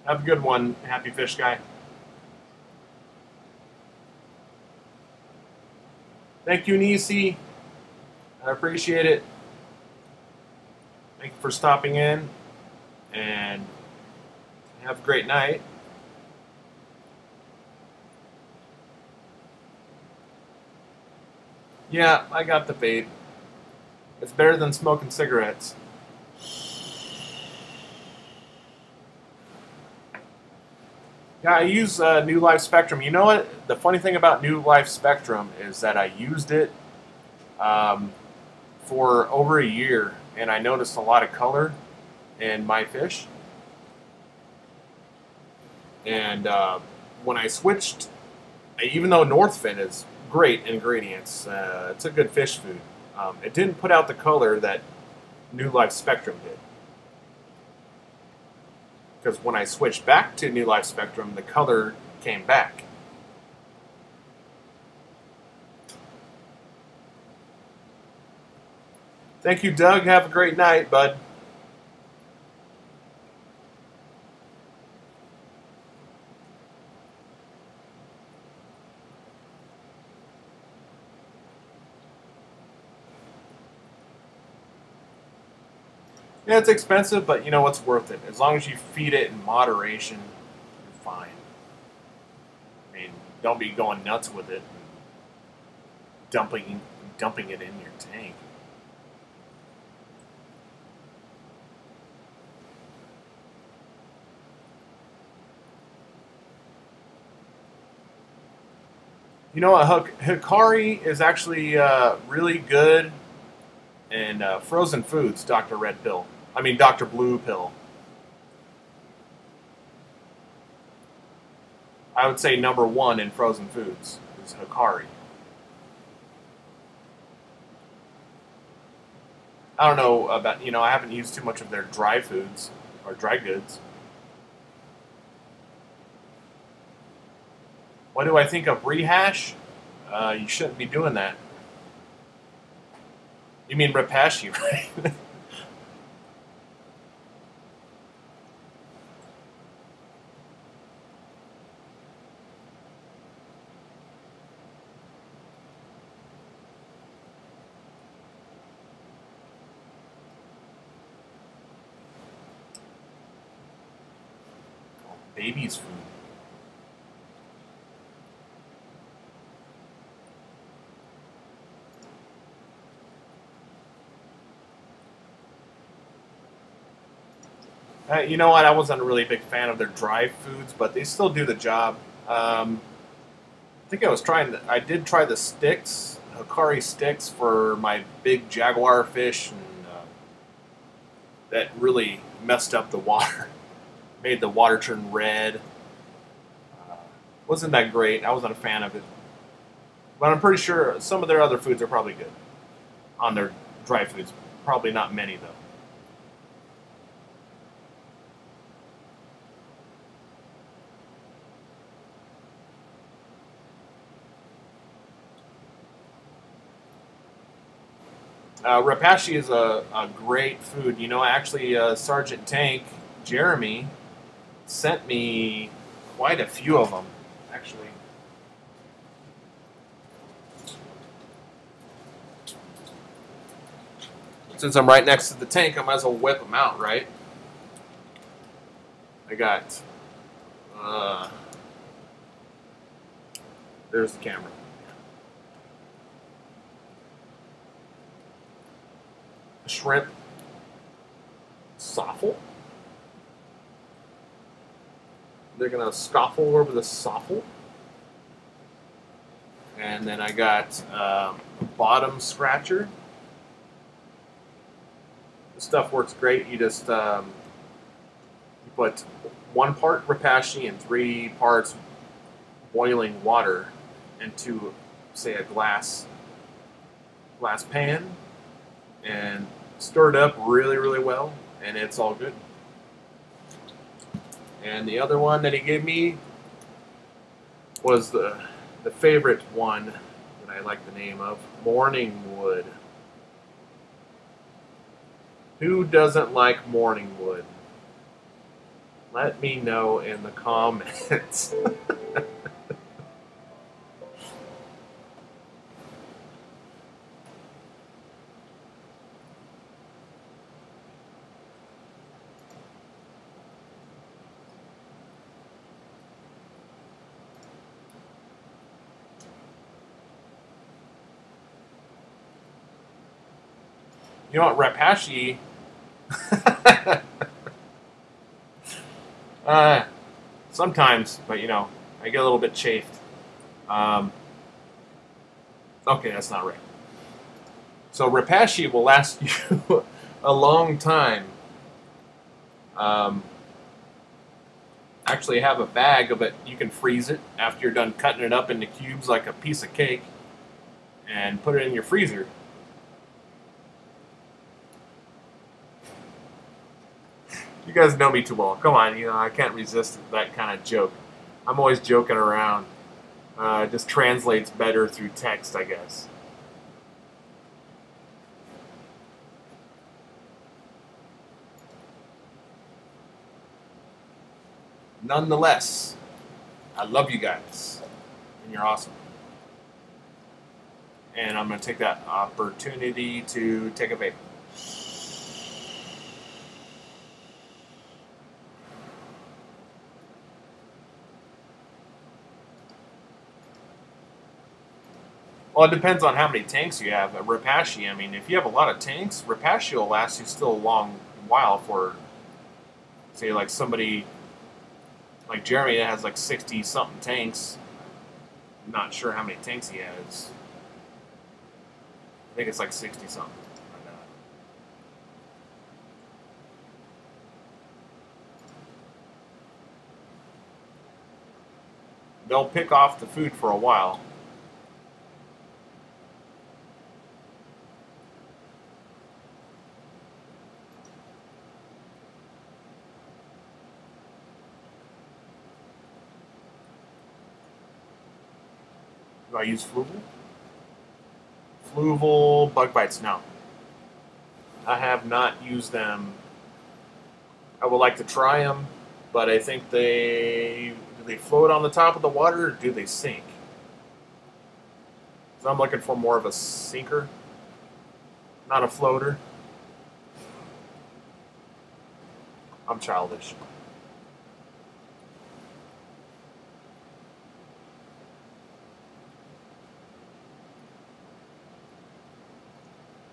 Have a good one, Happy Fish Guy. Thank you, Nisi. I appreciate it. Thank you for stopping in, and have a great night. Yeah, I got the vape. It's better than smoking cigarettes. Yeah, I use New Life Spectrum. You know what? The funny thing about New Life Spectrum is that I used it for over a year, and I noticed a lot of color in my fish. And when I switched, even though Northfin is great ingredients, it's a good fish food, it didn't put out the color that New Life Spectrum did. Because when I switched back to New Life Spectrum, the color came back. Thank you, Doug. Have a great night, bud. Yeah, it's expensive, but you know what's worth it. As long as you feed it in moderation, you're fine. I mean, don't be going nuts with it and dumping it in your tank. You know what? Hikari is actually really good in frozen foods, Dr. Red Pill. I mean, Dr. Blue Pill. I would say number one in frozen foods is Hikari. I don't know about, I haven't used too much of their dry foods or dry goods. What do I think of rehash? You shouldn't be doing that. You mean Rapashi, right? Baby's food. You know what? I wasn't a really big fan of their dry foods, but they still do the job. I think I did try the sticks, Hikari sticks for my big jaguar fish, and that really messed up the water, made the water turn red. Wasn't that great? I wasn't a fan of it. But I'm pretty sure some of their other foods are probably good on their dry foods. Probably not many, though. Rapashi is a great food. You know, actually, Sergeant Tank, Jeremy, sent me quite a few of them, actually. Since I'm right next to the tank, I might as well whip them out, right? I got, there's the camera. Shrimp soffle. They're gonna scoffle over the soffle. And then I got a bottom scratcher. This stuff works great. You just you put 1 part Repashy and 3 parts boiling water into, say, a glass pan, and stir it up really, really well, and it's all good. And the other one that he gave me was the favorite one that I like the name of, Morning Wood. Who doesn't like morning wood? Let me know in the comments. You know what, Repashy? Sometimes, but you know, I get a little bit chafed. Okay, that's not right. So Repashy will last you a long time. Actually, have a bag of it. You can freeze it after you're done cutting it up into cubes like a piece of cake, and put it in your freezer. You guys know me too well. Come on, you know, I can't resist that kind of joke. I'm always joking around. It just translates better through text, I guess. Nonetheless, I love you guys, and you're awesome. And I'm going to take that opportunity to take a vape. Well, it depends on how many tanks you have. Repashy, I mean, if you have a lot of tanks, Repashy will last you still a long while for, say, like somebody like Jeremy that has like 60-something tanks. I'm not sure how many tanks he has. I think it's like 60-something. They'll pick off the food for a while. Do I use Fluval? Fluval bug bites, no. I have not used them. I would like to try them, but I think do they float on the top of the water or do they sink? So I'm looking for more of a sinker, not a floater. I'm childish.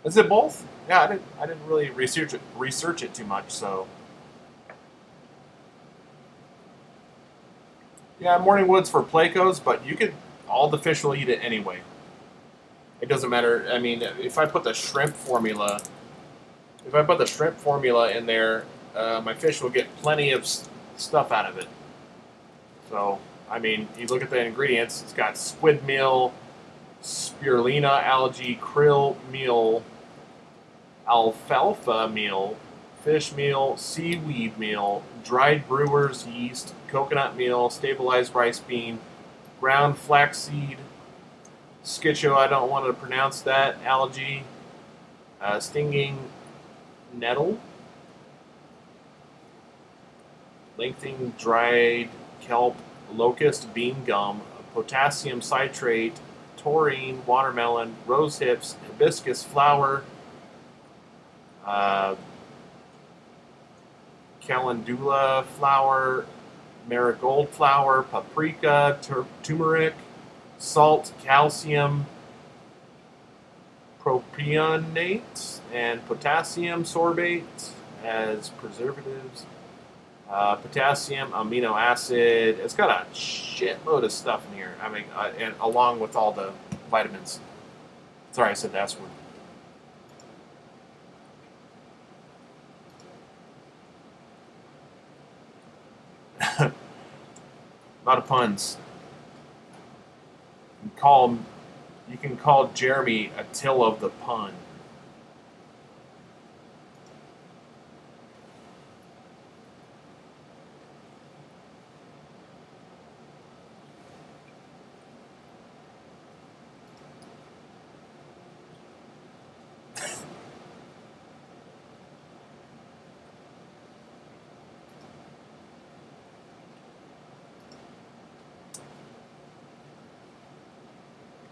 Is it both? Yeah, I didn't really research it too much, so. Yeah, morning wood's for plecos, but all the fish will eat it anyway. It doesn't matter. I mean, if I put the shrimp formula in there, my fish will get plenty of stuff out of it. So, I mean, you look at the ingredients, it's got squid meal, spirulina, algae, krill meal, alfalfa meal, fish meal, seaweed meal, dried brewer's yeast, coconut meal, stabilized rice bean, ground flaxseed, schizo, I don't want to pronounce that, algae, stinging nettle, lengthening dried kelp, locust bean gum, potassium citrate, taurine, watermelon, rose hips, hibiscus flower, uh, calendula flower, marigold flower, paprika, turmeric, salt, calcium, propionate, and potassium sorbate as preservatives. Potassium, amino acid. It's got a shitload of stuff in here. I mean, and along with all the vitamins. Sorry, I said the S word. A lot of puns. You can call Jeremy a till of the pun.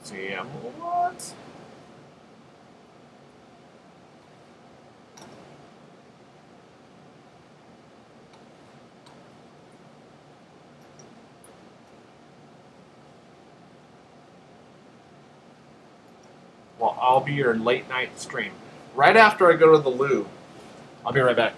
See, what? Well, I'll be your late night stream. Right after I go to the loo. I'll be right back.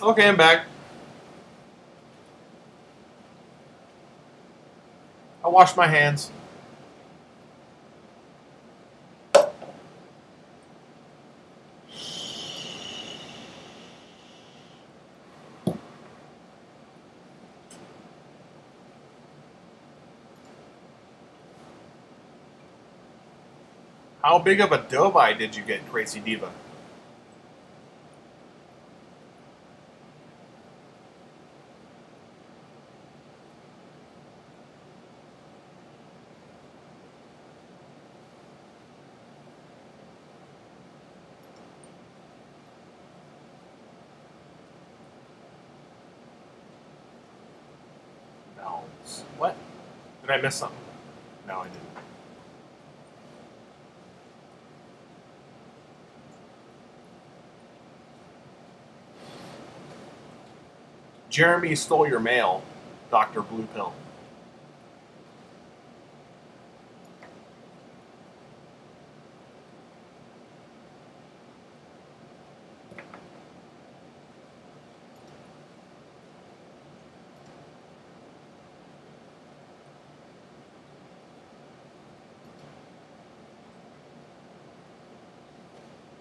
Okay, I'm back. I'll wash my hands. How big of a dovi did you get, Crazy Diva? No. What? Did I miss something? No, I didn't. Jeremy stole your mail, Dr. Blue Pill.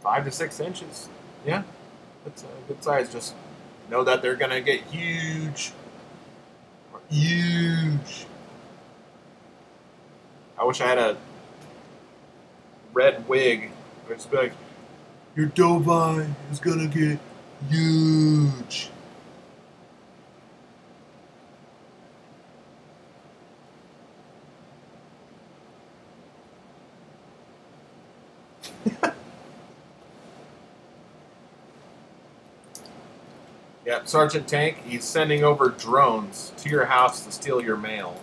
Five to 6 inches. Yeah, that's a good size. Just know that they're gonna get huge. Huge. I wish I had a red wig. I'd just be like, your dovi is gonna get huge. Yep, Sergeant Tank, he's sending over drones to your house to steal your mail.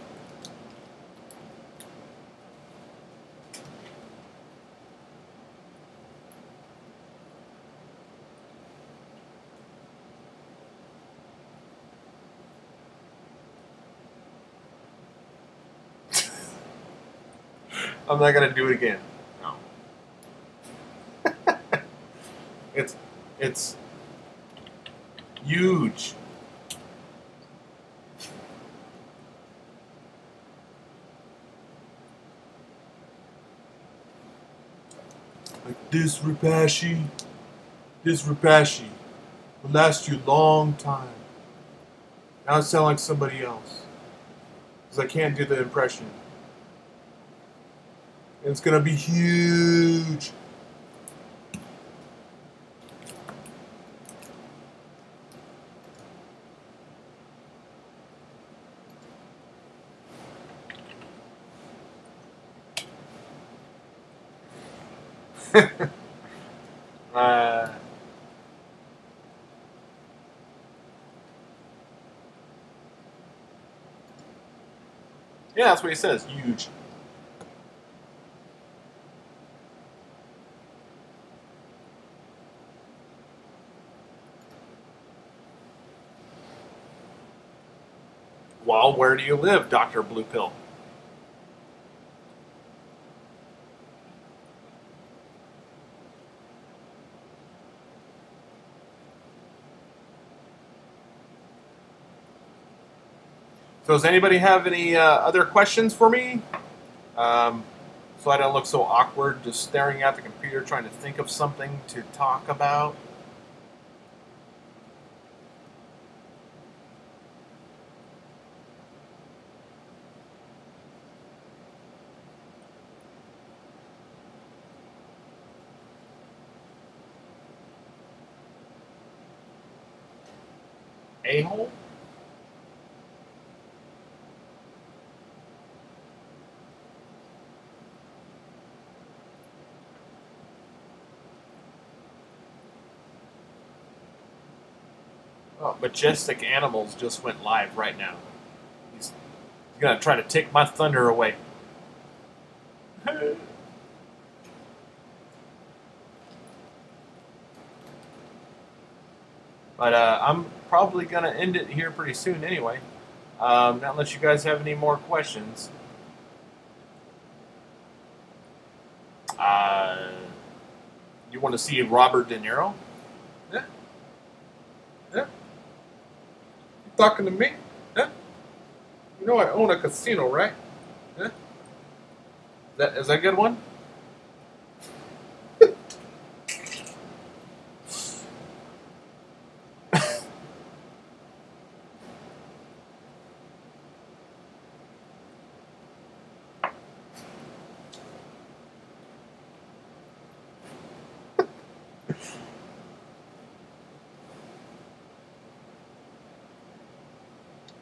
I'm not gonna do it again. No. It's huge. Like this Repashy will last you a long time. Now I sound like somebody else. Because I can't do the impression. And it's gonna be huge. uh, yeah, that's what he says. Huge. Well, where do you live, Dr. Blue Pill? So does anybody have any other questions for me? So I don't look so awkward just staring at the computer trying to think of something to talk about. A-hole? Oh, Majestic Animals just went live right now. He's gonna try to take my thunder away. But I'm probably gonna end it here pretty soon anyway. Not unless you guys have any more questions. You want to see Robert De Niro? Yeah. Yeah. You talking to me? Yeah. You know I own a casino, right? Yeah. Is that a good one?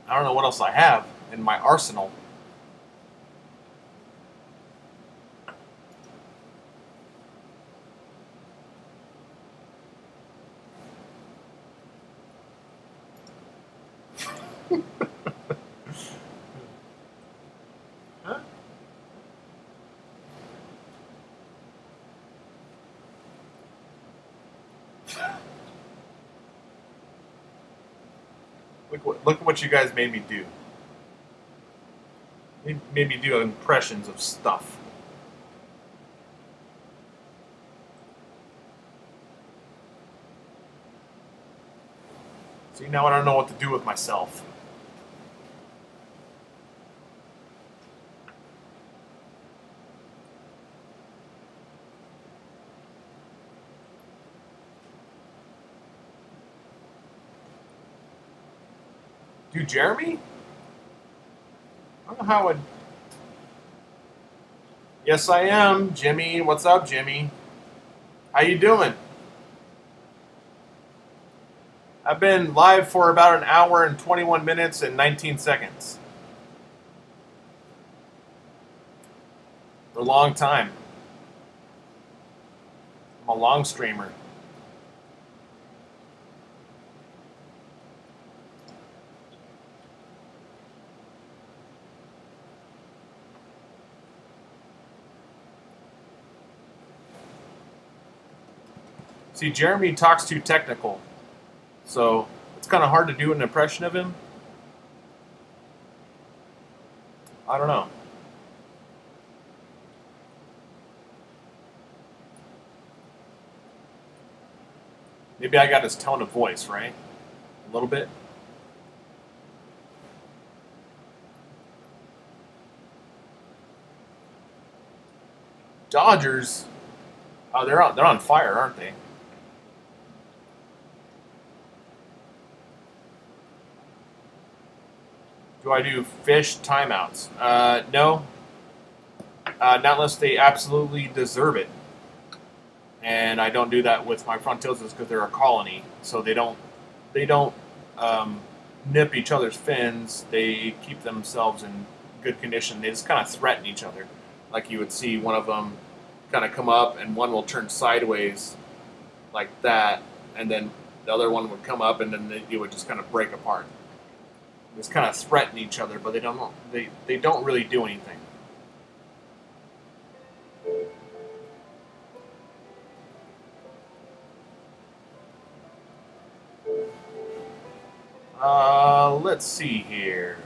I don't know what else I have in my arsenal. Huh? Look at what you guys made me do. You made me do impressions of stuff. See, now I don't know what to do with myself. Do Jeremy? I don't know how it. Yes, I am, Jimmy. What's up, Jimmy? How you doing? I've been live for about an hour and 21 minutes and 19 seconds. For a long time. I'm a long streamer. See, Jeremy talks too technical, so it's kind of hard to do an impression of him. I don't know. Maybe I got his tone of voice, right? A little bit. Dodgers, oh, they're on fire, aren't they? Do I do fish timeouts? No, not unless they absolutely deserve it. And I don't do that with my frontosas because they're a colony, so they don't nip each other's fins. They keep themselves in good condition. They just kind of threaten each other, like you would see one of them kind of come up and one will turn sideways like that, and then the other one would come up and then it would just kind of break apart. They just kind of threaten each other, but they don't really do anything. Let's see here.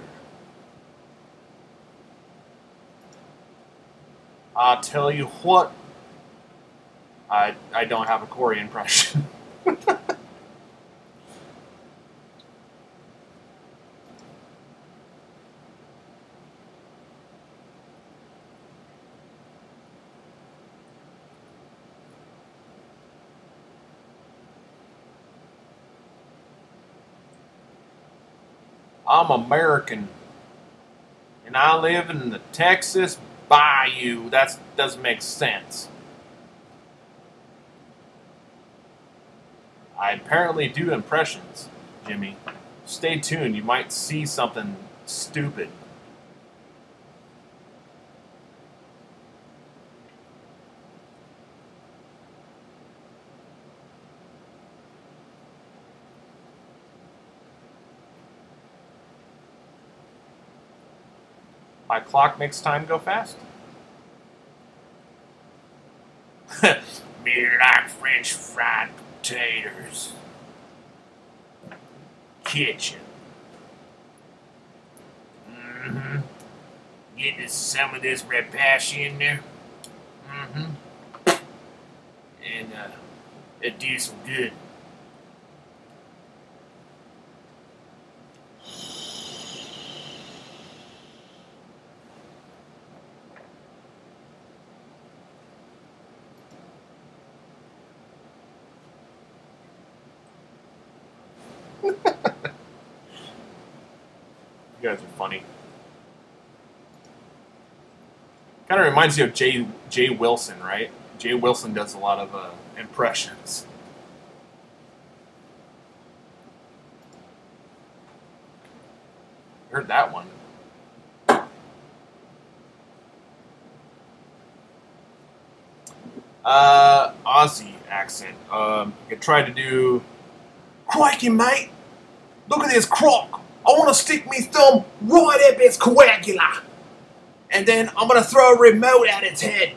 I'll tell you what. I don't have a Corey impression. I'm American, and I live in the Texas Bayou. That doesn't make sense. I apparently do impressions, Jimmy. Stay tuned. You might see something stupid. My clock makes time go fast. Me like French fried potatoes. Kitchen. Mm-hmm. Getting some of this rapashi in there. Mm-hmm. And it do some good. You guys are funny. Kind of reminds you of Jay Wilson, right? Jay Wilson does a lot of impressions. Heard that one. Aussie accent. You could try to do. Crikey, mate! Look at this crock! I want to stick me thumb right up its coagula, and then I'm gonna throw a remote at its head.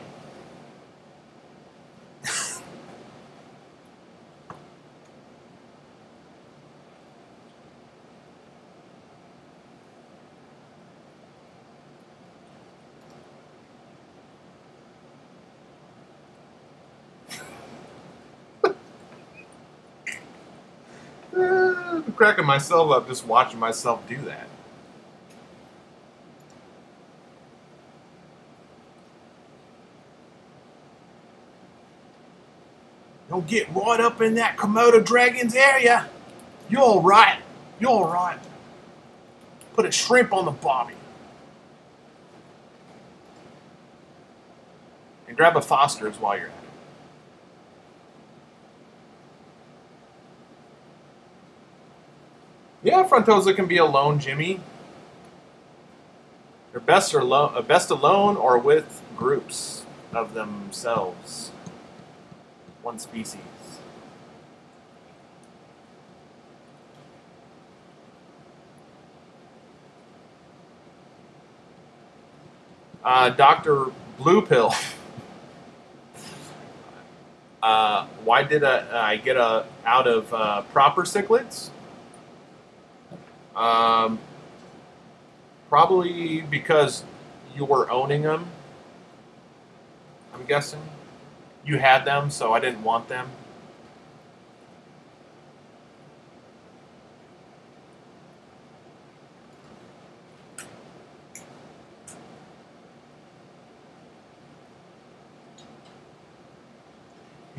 I'm cracking myself up just watching myself do that. Don't get right up in that Komodo dragon's area. You're all right. You're all right. Put a shrimp on the bobby. And grab a Foster's while you're at it. Yeah, Frontosa can be alone, Jimmy. They're best alone or with groups of themselves. One species. Dr. Blue Pill. Why did I get out of proper cichlids? Probably because you were owning them. I'm guessing you had them, so I didn't want them.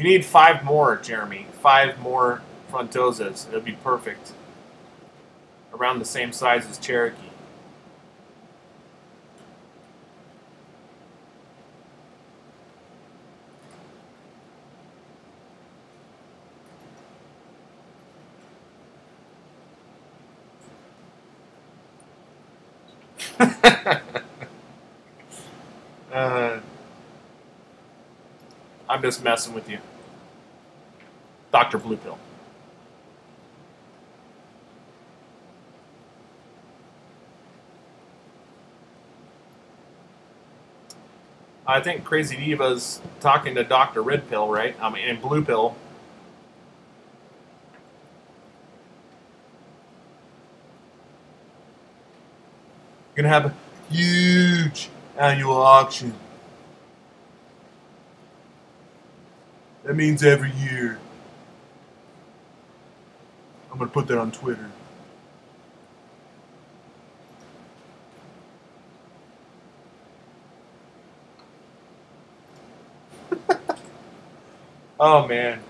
You need 5 more, Jeremy. 5 more frontosas. It'll be perfect. Around the same size as Cherokee. I'm just messing with you. Dr. Blue Pill. I think Crazy Diva's talking to Dr. Red Pill, right? I mean, and Blue Pill. You're going to have a huge annual auction. That means every year. I'm going to put that on Twitter. Oh, man.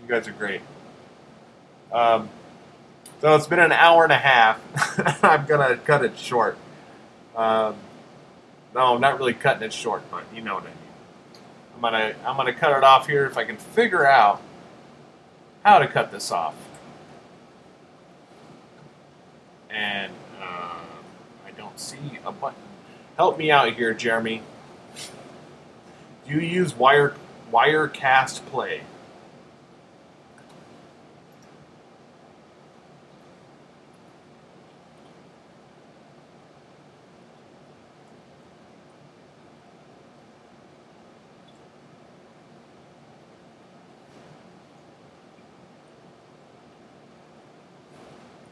You guys are great. So it's been an hour and a half. I'm going to cut it short. No, I'm not really cutting it short, but you know what I mean. I'm gonna cut it off here if I can figure out how to cut this off. And I don't see a button. Help me out here, Jeremy. Do you use Wirecast Play?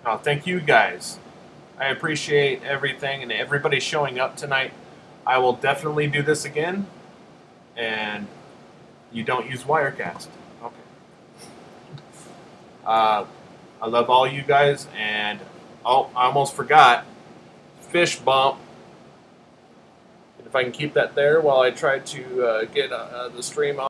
Oh, thank you guys. I appreciate everything and everybody showing up tonight. I will definitely do this again. And you don't use Wirecast. Okay. I love all you guys. And oh, I almost forgot. Fish bump. If I can keep that there while I try to get the stream on.